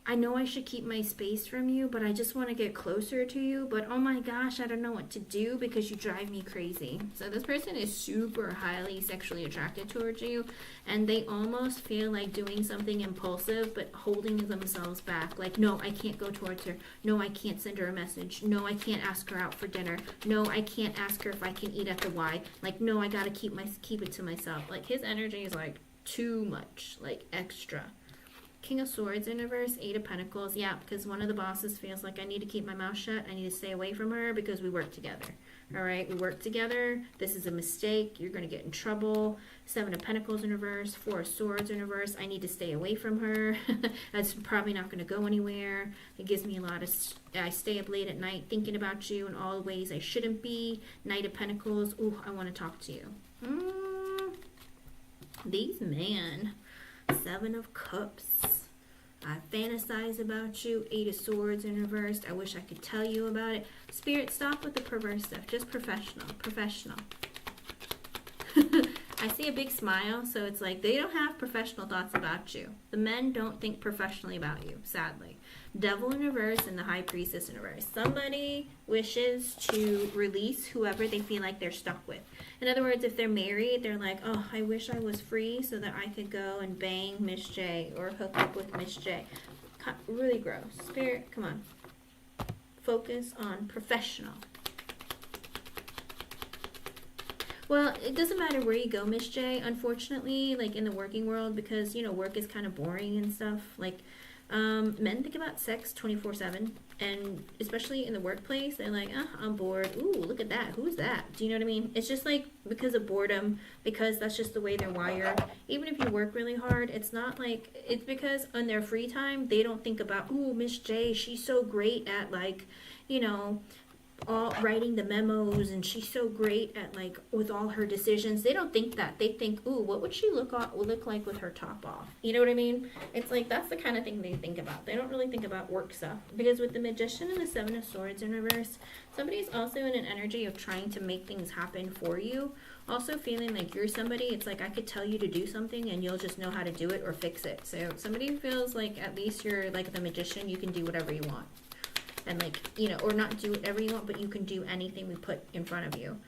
I know I should keep my space from you, but I just want to get closer to you. But oh my gosh, I don't know what to do because you drive me crazy. So this person is super highly sexually attracted towards you, and they almost feel like doing something impulsive, but holding themselves back. Like, no, I can't go towards her. No, I can't send her a message. No, I can't ask her out for dinner. No, I can't ask her if I can eat at the Y. Like, no, I gotta keep it to myself. Like, his energy is like too much, like extra. King of Swords in reverse, 8 of Pentacles. Yeah, because one of the bosses feels like I need to keep my mouth shut. I need to stay away from her because we work together. All right, we work together. This is a mistake. You're going to get in trouble. 7 of Pentacles in reverse, 4 of Swords in reverse. I need to stay away from her. That's probably not going to go anywhere. It gives me a lot of... I stay up late at night thinking about you in all ways I shouldn't be. Knight of Pentacles. Ooh, I want to talk to you. These men... 7 of Cups. I fantasize about you. 8 of Swords in reverse. I wish I could tell you about it. Spirit, stop with the perverse stuff. Just professional. Professional. I see a big smile, so it's like they don't have professional thoughts about you. The men don't think professionally about you, sadly. Devil in reverse and the High Priestess in reverse. Somebody wishes to release whoever they feel like they're stuck with. In other words, if they're married, they're like, oh, I wish I was free so that I could go and bang Miss J or hook up with Miss J. Really gross. Spirit, come on. Focus on professional. Well, it doesn't matter where you go, Miss J, unfortunately, like in the working world, because, you know, work is kind of boring and stuff. Like, men think about sex 24/7, and especially in the workplace, they're like, I'm bored. Ooh, look at that. Who's that? Do you know what I mean? It's just like because of boredom, because that's just the way they're wired. Even if you work really hard, it's not like, it's because on their free time, they don't think about, ooh, Miss J, she's so great at, like, you know, all writing the memos, and she's so great at, like, with all her decisions. They don't think that. They think, ooh, what would she look like with her top off? You know what I mean? It's like, that's the kind of thing they think about. They don't really think about work stuff. Because with the Magician and the Seven of Swords in reverse, somebody's also in an energy of trying to make things happen for you. Also feeling like you're somebody, it's like I could tell you to do something and you'll just know how to do it or fix it. So somebody feels like at least you're like the Magician, you can do whatever you want. And, like, you know, or not do whatever you want, but you can do anything we put in front of you.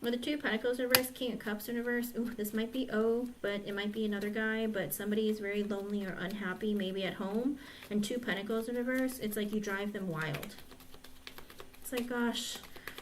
With the Two of Pentacles in reverse, King of Cups in reverse, ooh, this might be O, but it might be another guy, but somebody is very lonely or unhappy, maybe at home. And Two Pentacles in reverse, it's like you drive them wild. It's like, gosh,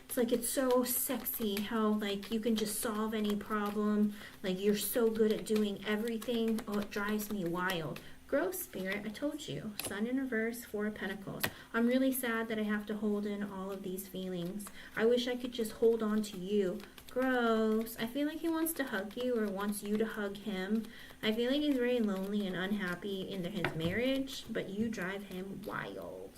it's like it's so sexy how, like, you can just solve any problem. Like, you're so good at doing everything. Oh, it drives me wild. Gross, Spirit, I told you. Sun in reverse, Four of Pentacles. I'm really sad that I have to hold in all of these feelings. I wish I could just hold on to you. Gross. I feel like he wants to hug you or wants you to hug him. I feel like he's very lonely and unhappy in his marriage, but you drive him wild.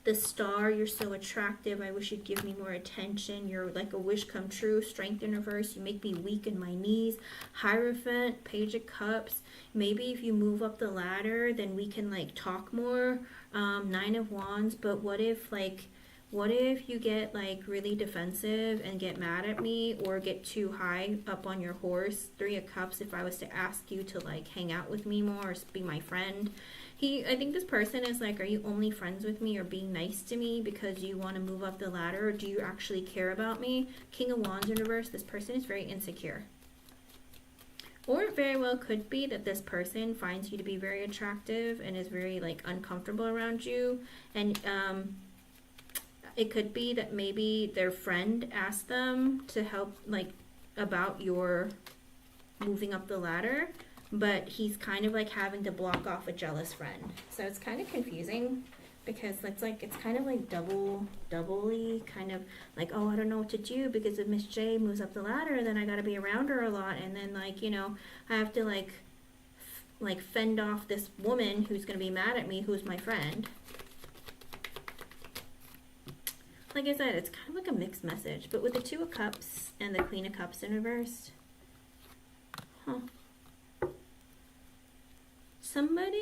The Star, you're so attractive. I wish you'd give me more attention. You're like a wish come true. Strength in reverse. You make me weak in my knees. Hierophant, Page of Cups. Maybe if you move up the ladder, then we can, like, talk more. Nine of Wands. But what if you get, like, really defensive and get mad at me or get too high up on your horse? Three of Cups, if I was to ask you to, like, hang out with me more or be my friend. I think this person is like, are you only friends with me or being nice to me because you want to move up the ladder, or do you actually care about me? King of Wands in reverse, this person is very insecure. Or it very well could be that this person finds you to be very attractive and is very, like, uncomfortable around you. And it could be that maybe their friend asked them to help, like, about your moving up the ladder. But he's kind of like having to block off a jealous friend. So it's kind of confusing because it's kind of like doubly kind of like, oh, I don't know what to do because if Miss J moves up the ladder, then I got to be around her a lot. And then, like, you know, I have to like fend off this woman who's going to be mad at me, who's my friend. Like I said, it's kind of like a mixed message. But with the Two of Cups and the Queen of Cups in reverse, somebody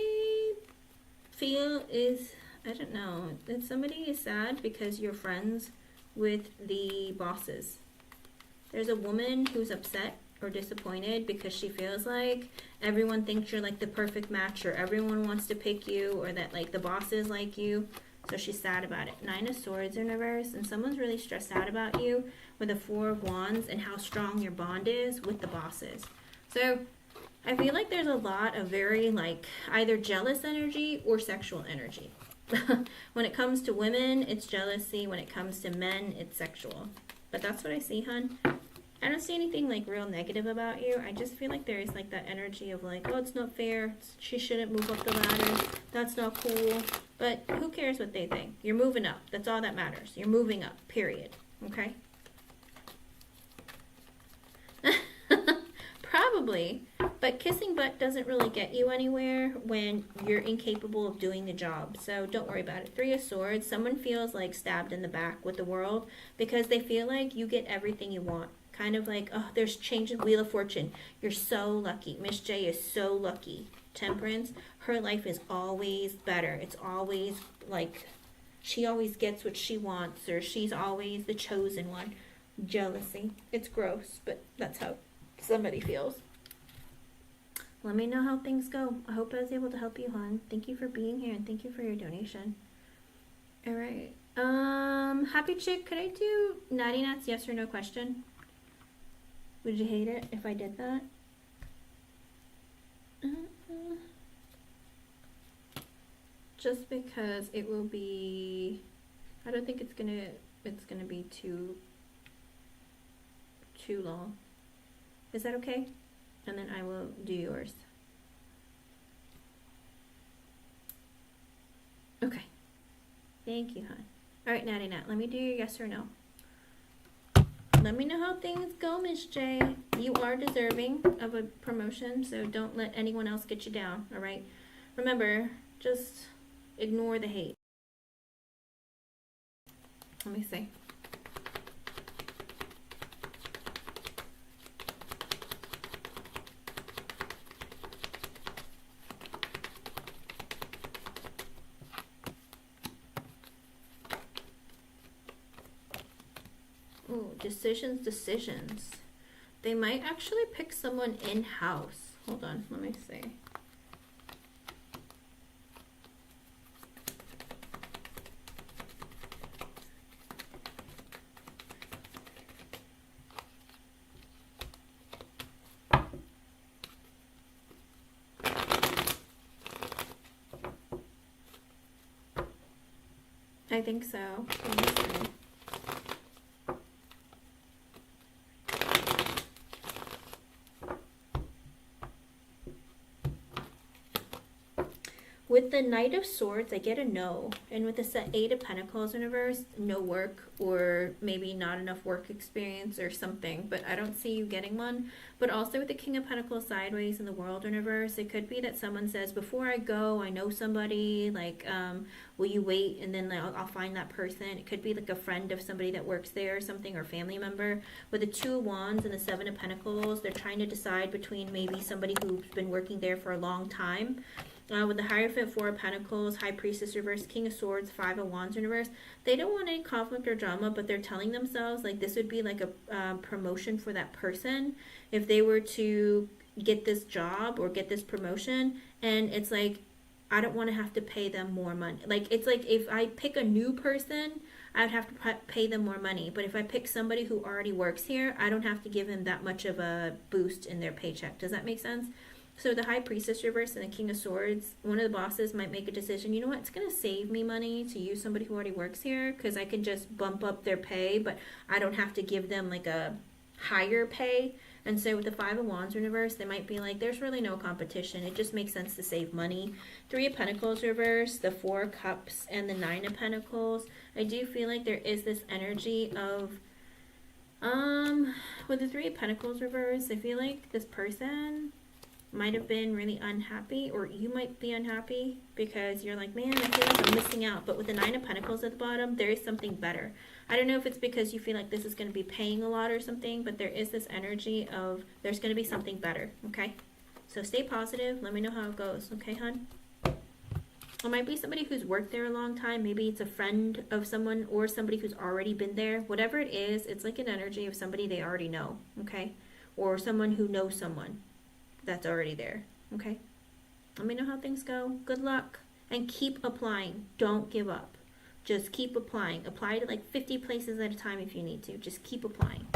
I don't know, that somebody is sad because you're friends with the bosses. There's a woman who's upset or disappointed because she feels like everyone thinks you're like the perfect match, or everyone wants to pick you, or that, like, the bosses like you. So she's sad about it. Nine of Swords in reverse, and someone's really stressed out about you with the Four of Wands and how strong your bond is with the bosses. So I feel like there's a lot of very, like, either jealous energy or sexual energy. When it comes to women, it's jealousy. When it comes to men, it's sexual. But that's what I see, hun. I don't see anything, like, real negative about you. I just feel like there is, like, that energy of, like, oh, it's not fair. She shouldn't move up the ladder. That's not cool. But who cares what they think? You're moving up. That's all that matters. You're moving up, period. Okay? Probably, but kissing butt doesn't really get you anywhere when you're incapable of doing the job. So don't worry about it. Three of Swords, someone feels like stabbed in the back with the world because they feel like you get everything you want. Kind of like, oh, there's change in Wheel of Fortune. You're so lucky. Miss J is so lucky. Temperance, her life is always better. It's always like she always gets what she wants, or she's always the chosen one. Jealousy. It's gross, but that's how somebody feels. Let me know how things go. I hope I was able to help you, hon. Thank you for being here and thank you for your donation. All right. Happy Chick, could I do Natty Nat's yes or no question? Would you hate it if I did that? Just because it will be, I don't think it's gonna be too long. Is that okay? And then I will do yours. Okay. Thank you, hon. All right, Natty Nat, let me do your yes or no. Let me know how things go, Miss J. You are deserving of a promotion, so don't let anyone else get you down, all right? Remember, just ignore the hate. Let me see. Ooh, decisions. They might actually pick someone in-house. Hold on, let me see. I think so. Let me see. With the Knight of Swords, I get a no. And with the Eight of Pentacles in reverse, no work, or maybe not enough work experience or something. But I don't see you getting one. But also with the King of Pentacles sideways and the World in reverse, it could be that someone says, before I go, I know somebody, like, will you wait? And then I'll find that person. It could be like a friend of somebody that works there or something, or family member. With the Two of Wands and the Seven of Pentacles, they're trying to decide between maybe somebody who's been working there for a long time. With the Hierophant, Four of Pentacles, High Priestess reverse, King of Swords, Five of Wands in reverse. They don't want any conflict or drama, but they're telling themselves like this would be like a promotion for that person if they were to get this job or get this promotion. And it's like, I don't want to have to pay them more money. Like, it's like if I pick a new person, I would have to pay them more money. But if I pick somebody who already works here, I don't have to give them that much of a boost in their paycheck. Does that make sense? So the High Priestess reverse and the King of Swords, one of the bosses might make a decision, you know what, it's going to save me money to use somebody who already works here because I can just bump up their pay, but I don't have to give them like a higher pay. And so with the Five of Wands in reverse, they might be like, there's really no competition. It just makes sense to save money. Three of Pentacles reverse, the Four of Cups, and the Nine of Pentacles. I do feel like there is this energy of, with the Three of Pentacles reverse, I feel like this person might have been really unhappy, or you might be unhappy because you're like, man, I feel like I'm missing out. But with the Nine of Pentacles at the bottom, there is something better. I don't know if it's because you feel like this is going to be paying a lot or something, but there is this energy of there's going to be something better, okay? So stay positive. Let me know how it goes, okay, hon? It might be somebody who's worked there a long time. Maybe it's a friend of someone or somebody who's already been there. Whatever it is, it's like an energy of somebody they already know, okay? Or someone who knows someone that's already there, okay? Let me know how things go. Good luck. And keep applying. Don't give up. Just keep applying. Apply to like 50 places at a time if you need to. Just keep applying.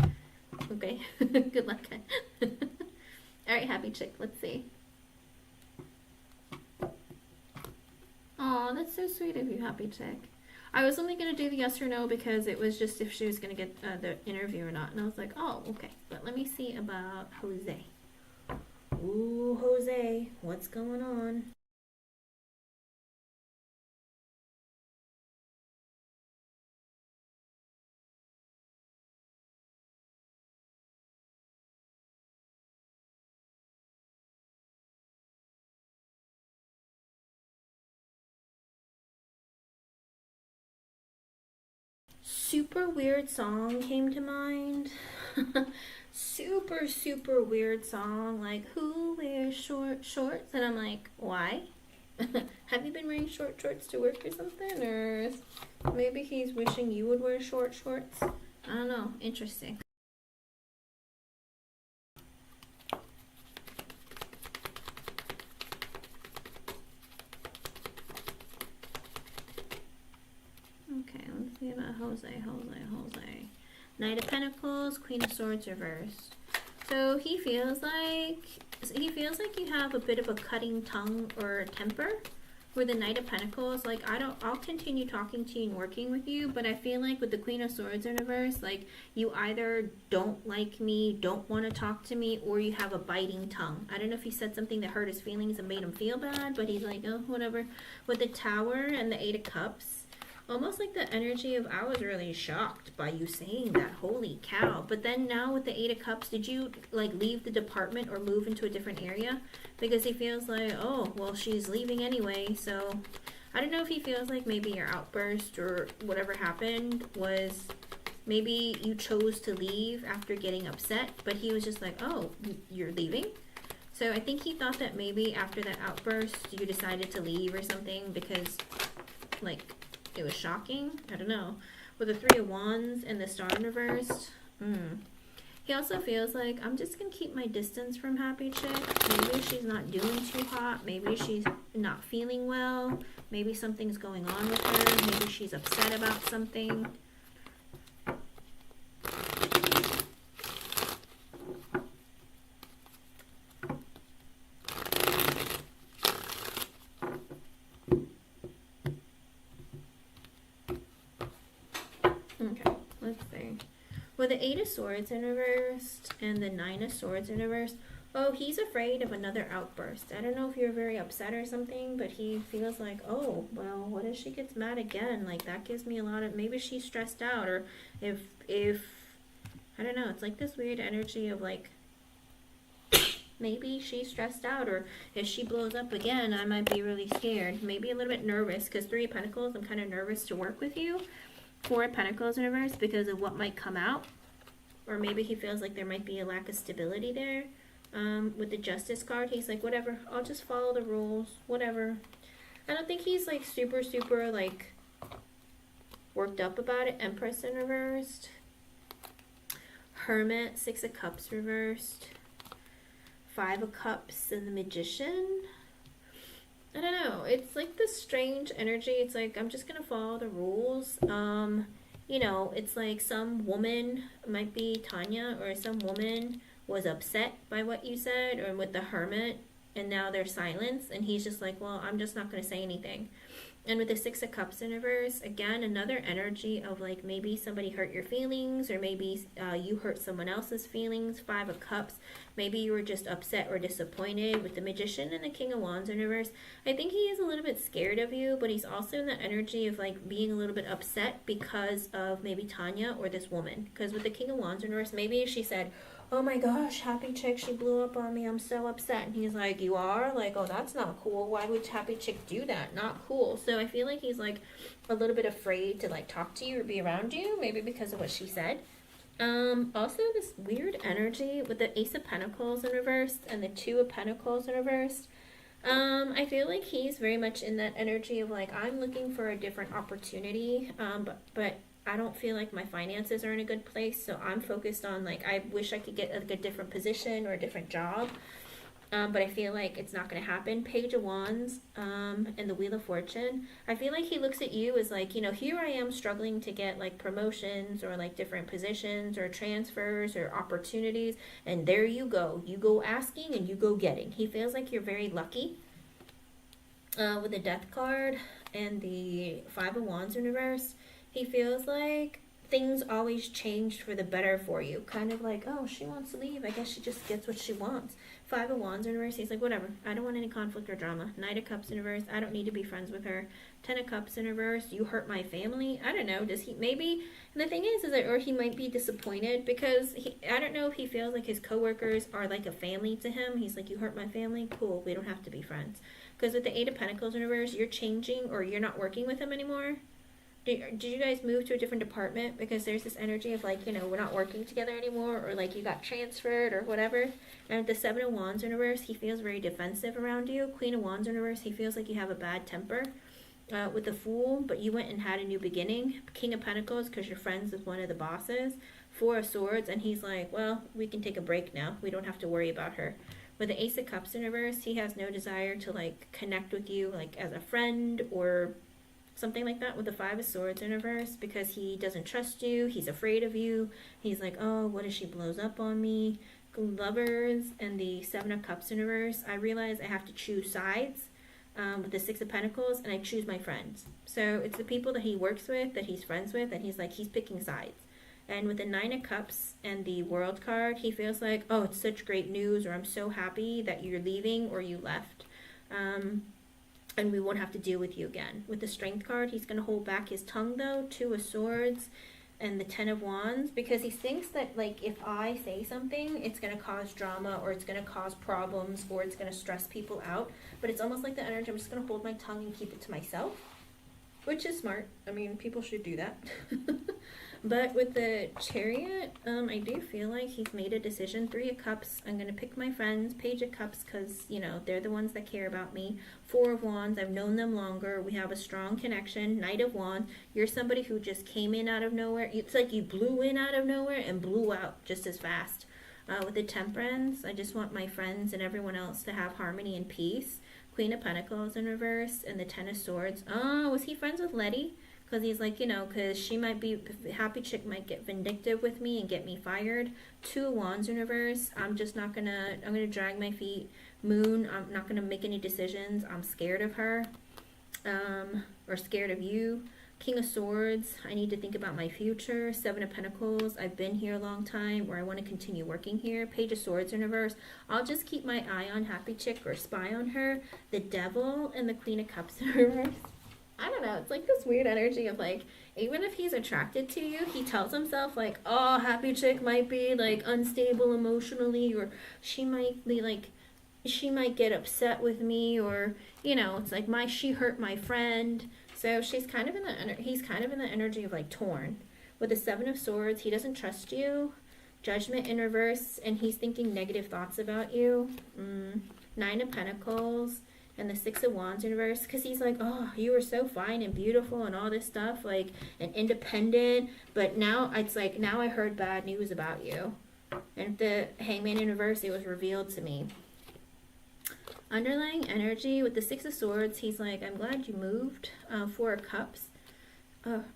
Okay? Good luck. Alright, Happy Chick. Let's see. Aw, that's so sweet of you, Happy Chick. I was only going to do the yes or no because it was just if she was going to get the interview or not. And I was like, oh, okay. But let me see about Jose. Ooh, Jose, what's going on? Super weird song came to mind. super weird song, like who wears short shorts? And I'm like, why? Have you been wearing short shorts to work or something? Or maybe he's wishing you would wear short shorts? I don't know. Interesting. Jose. Knight of Pentacles, Queen of Swords reversed. So he feels like you have a bit of a cutting tongue or temper with the Knight of Pentacles. Like, I'll continue talking to you and working with you, but I feel like with the Queen of Swords in reverse, like, you either don't like me, don't want to talk to me, or you have a biting tongue. I don't know if he said something that hurt his feelings and made him feel bad, but he's like, oh, whatever. With the Tower and the Eight of Cups, almost like the energy of, I was really shocked by you saying that, holy cow. But then now with the Eight of Cups, did you like leave the department or move into a different area? Because he feels like, oh, well, she's leaving anyway. So I don't know if he feels like maybe your outburst or whatever happened was, maybe you chose to leave after getting upset, but he was just like, oh, you're leaving? So I think he thought that maybe after that outburst you decided to leave or something because, like, it was shocking. I don't know. With the Three of Wands and the Star in reversed, he also feels like, I'm just going to keep my distance from Happy Chick. Maybe she's not doing too hot. Maybe she's not feeling well. Maybe something's going on with her. Maybe she's upset about something. Okay, let's see. With the Eight of Swords in reversed and the Nine of Swords in reversed, oh, he's afraid of another outburst. I don't know if you're very upset or something, but he feels like, oh, well, what if she gets mad again? Like, that gives me a lot of, maybe she's stressed out, or if, I don't know, it's like this weird energy of like, maybe she's stressed out, or if she blows up again, I might be really scared. Maybe a little bit nervous, because Three of Pentacles, I'm kind of nervous to work with you. Four of Pentacles in reverse because of what might come out. Or maybe he feels like there might be a lack of stability there. With the Justice card, he's like, whatever, I'll just follow the rules, whatever. I don't think he's like super, like worked up about it. Empress in reversed. Hermit, Six of Cups reversed. Five of Cups and the Magician. I don't know. It's like this strange energy. It's like, I'm just going to follow the rules. You know, it's like some woman, might be Tanya, or some woman was upset by what you said, or with the Hermit, and now there's silence, and he's just like, well, I'm just not going to say anything. And with the Six of Cups in reverse, again, another energy of like, maybe somebody hurt your feelings, or maybe you hurt someone else's feelings. Five of Cups, maybe you were just upset or disappointed. With the Magician and the King of Wands in reverse, I think he is a little bit scared of you, but he's also in the energy of like being a little bit upset because of maybe Tanya or this woman. Because with the King of Wands in reverse, maybe she said, oh my gosh, Happy Chick, she blew up on me, I'm so upset. And he's like, you are? Like, oh, that's not cool. Why would Happy Chick do that? Not cool. So I feel like he's like a little bit afraid to like talk to you or be around you, maybe because of what she said. Also this weird energy with the Ace of Pentacles in reverse and the Two of Pentacles in reverse. I feel like he's very much in that energy of like, I'm looking for a different opportunity, but I don't feel like my finances are in a good place, so I'm focused on like, I wish I could get like a different position or a different job, but I feel like it's not going to happen. Page of Wands and the Wheel of Fortune. I feel like he looks at you as like, you know, here I am struggling to get like promotions or like different positions or transfers or opportunities, and there you go asking and you go getting. He feels like you're very lucky. With the Death card and the Five of Wands in reverse, he feels like things always changed for the better for you. Kind of like, oh, she wants to leave, I guess she just gets what she wants. Five of Wands in reverse, he's like, whatever, I don't want any conflict or drama. Knight of Cups in reverse, I don't need to be friends with her. Ten of Cups in reverse, you hurt my family. I don't know, does he, maybe, and the thing is that, or he might be disappointed because I don't know if he feels like his coworkers are like a family to him. He's like, you hurt my family, cool, we don't have to be friends. Because with the Eight of Pentacles in reverse, you're changing, or you're not working with him anymore. Did you guys move to a different department? Because there's this energy of like, you know, we're not working together anymore, or like you got transferred or whatever. And with the Seven of Wands in reverse, he feels very defensive around you. Queen of Wands in reverse, he feels like you have a bad temper. With the Fool, but you went and had a new beginning. King of Pentacles, because you're friends with one of the bosses. Four of Swords, and he's like, well, we can take a break now. We don't have to worry about her. With the Ace of Cups in reverse, he has no desire to like connect with you like as a friend or something like that, with the 5 of Swords in reverse, because he doesn't trust you, he's afraid of you, he's like, oh, what if she blows up on me? Lovers and the 7 of Cups in reverse, I realize I have to choose sides with the 6 of Pentacles, and I choose my friends. So it's the people that he works with, that he's friends with, and he's like, he's picking sides. And with the 9 of Cups and the World card, he feels like, oh, it's such great news, or I'm so happy that you're leaving or you left. And we won't have to deal with you again. With the Strength card, he's going to hold back his tongue, though. 2 of Swords and the 10 of Wands, because he thinks that, like, if I say something, it's going to cause drama, or it's going to cause problems, or it's going to stress people out. But it's almost like the energy, I'm just going to hold my tongue and keep it to myself, which is smart. I mean, people should do that. But with the Chariot, I do feel like he's made a decision. 3 of Cups, I'm going to pick my friends. Page of Cups, because, you know, they're the ones that care about me. 4 of Wands, I've known them longer. We have a strong connection. Knight of Wands, you're somebody who just came in out of nowhere. It's like you blew in out of nowhere and blew out just as fast. With the Temperance, I just want my friends and everyone else to have harmony and peace. Queen of Pentacles in reverse and the 10 of Swords. Oh, was he friends with Letty? Because he's like, you know, because she might be, happy chick might get vindictive with me and get me fired. 2 of Wands in reverse. I'm just not going to, I'm going to drag my feet. Moon, I'm not going to make any decisions. I'm scared of her. Or scared of you. King of Swords, I need to think about my future. 7 of Pentacles, I've been here a long time, or I want to continue working here. Page of Swords in reverse, I'll just keep my eye on happy chick or spy on her. The Devil and the Queen of Cups in reverse. I don't know, it's like this weird energy of like, even if he's attracted to you, he tells himself like, oh, happy chick might be like unstable emotionally, or she might be like, she might get upset with me, or, you know, it's like she hurt my friend. So she's kind of in the, he's kind of in the energy of like torn. With the 7 of Swords, he doesn't trust you. Judgment in reverse, and he's thinking negative thoughts about you. 9 of Pentacles. And the 6 of Wands in reverse, because he's like, oh, you were so fine and beautiful and all this stuff, like, and independent, but now it's like, now I heard bad news about you. And the Hangman in reverse, it was revealed to me. Underlying energy with the 6 of Swords, he's like, I'm glad you moved. 4 of Cups.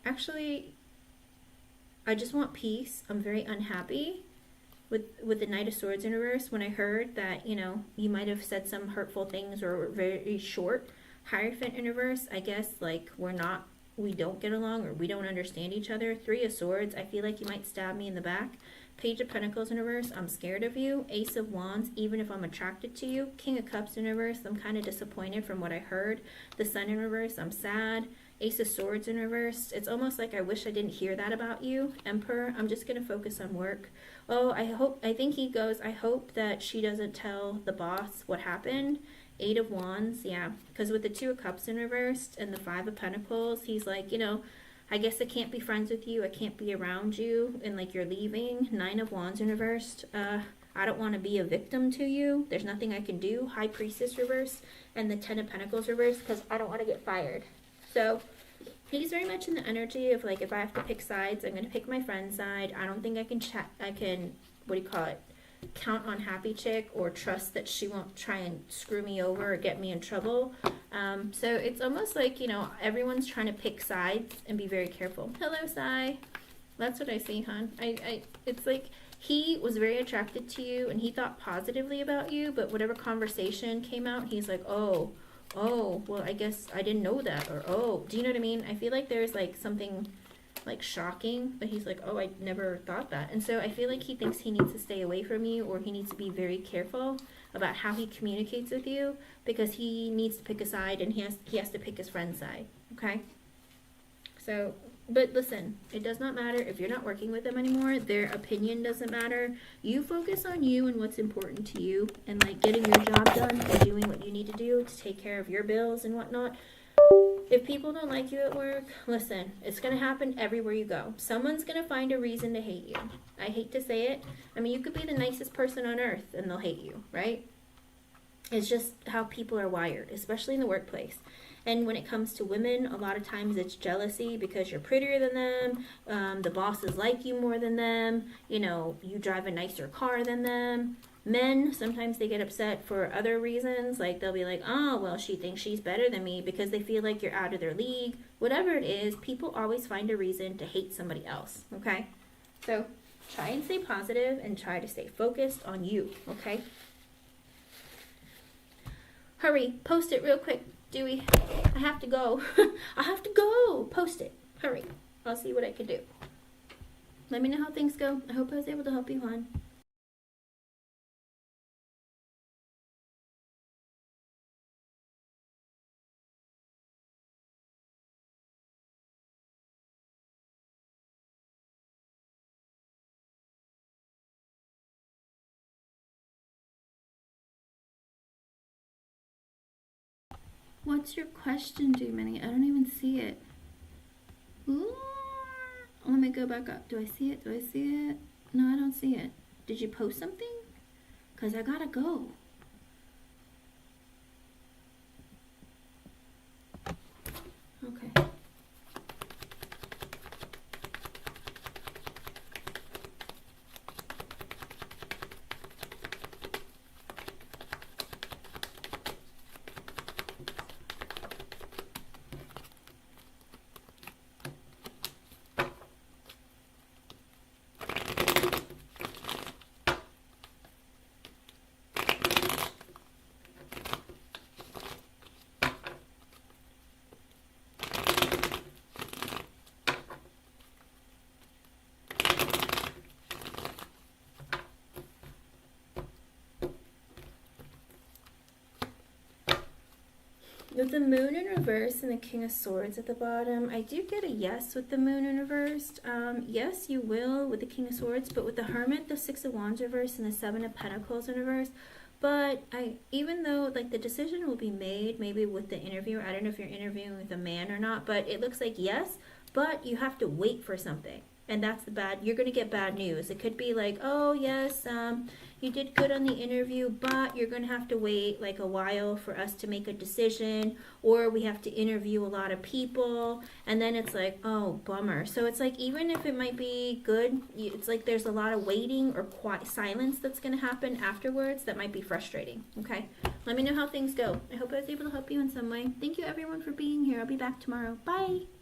Actually, I just want peace. I'm very unhappy. With the Knight of Swords in reverse, when I heard that, you know, you might have said some hurtful things or were very short. Hierophant in reverse, I guess, like, we don't get along, or we don't understand each other. 3 of Swords, I feel like you might stab me in the back. Page of Pentacles in reverse, I'm scared of you. Ace of Wands, even if I'm attracted to you. King of Cups in reverse, I'm kind of disappointed from what I heard. The Sun in reverse, I'm sad. Ace of Swords in reverse, it's almost like I wish I didn't hear that about you. Emperor, I'm just going to focus on work. Oh, I think he goes, I hope that she doesn't tell the boss what happened. 8 of Wands, yeah, because with the 2 of Cups in reverse and the 5 of Pentacles, he's like, you know, I guess I can't be friends with you, I can't be around you, and like you're leaving. 9 of Wands in reverse, I don't want to be a victim to you, there's nothing I can do. High Priestess reverse and the 10 of Pentacles reverse, because I don't want to get fired. So he's very much in the energy of like, if I have to pick sides, I'm going to pick my friend's side. I don't think I can what do you call it, count on happy chick, or trust that she won't try and screw me over or get me in trouble. So it's almost like, you know, everyone's trying to pick sides and be very careful. Hello, Sai. That's what I see, hon. It's like he was very attracted to you and he thought positively about you, but whatever conversation came out, he's like, oh, well, I guess I didn't know that, or, oh, do you know what I mean? I feel like there's, like, something, like, shocking, but he's like, oh, I never thought that. And so I feel like he thinks he needs to stay away from you, or he needs to be very careful about how he communicates with you, because he needs to pick a side, and he has to pick his friend's side, okay? So, but listen, it does not matter if you're not working with them anymore. Their opinion doesn't matter. You focus on you and what's important to you, and like getting your job done or doing what you need to do to take care of your bills and whatnot. If people don't like you at work, listen, it's going to happen everywhere you go. Someone's going to find a reason to hate you. I hate to say it. I mean, you could be the nicest person on earth and they'll hate you, right? It's just how people are wired, especially in the workplace. And when it comes to women, a lot of times it's jealousy because you're prettier than them. The bosses like you more than them. You know, you drive a nicer car than them. Men, sometimes they get upset for other reasons. Like they'll be like, oh, well, she thinks she's better than me because they feel like you're out of their league. Whatever it is, people always find a reason to hate somebody else, okay? So try and stay positive and try to stay focused on you, okay? Hurry, post it real quick, Dewey. I have to go. I have to go. Post it. Hurry. I'll see what I can do. Let me know how things go. I hope I was able to help you, hon. What's your question, Jiminy? I don't even see it. Ooh. Let me go back up. Do I see it? Do I see it? No, I don't see it. Did you post something? Because I gotta go. Okay. With the moon in reverse and the king of swords at the bottom, I do get a yes with the moon in reversed. Yes, you will with the king of swords, but with the hermit, the six of wands reversed, and the seven of pentacles in reverse. But even though like the decision will be made, maybe with the interviewer, I don't know if you're interviewing with a man or not, but it looks like yes, but you have to wait for something. And that's the bad, you're going to get bad news. It could be like, oh yes, you did good on the interview, but you're going to have to wait like a while for us to make a decision, or we have to interview a lot of people, and then it's like, oh, bummer. So it's like, even if it might be good, it's like there's a lot of waiting or quiet silence that's going to happen afterwards that might be frustrating, okay? Let me know how things go. I hope I was able to help you in some way. Thank you everyone for being here. I'll be back tomorrow. Bye!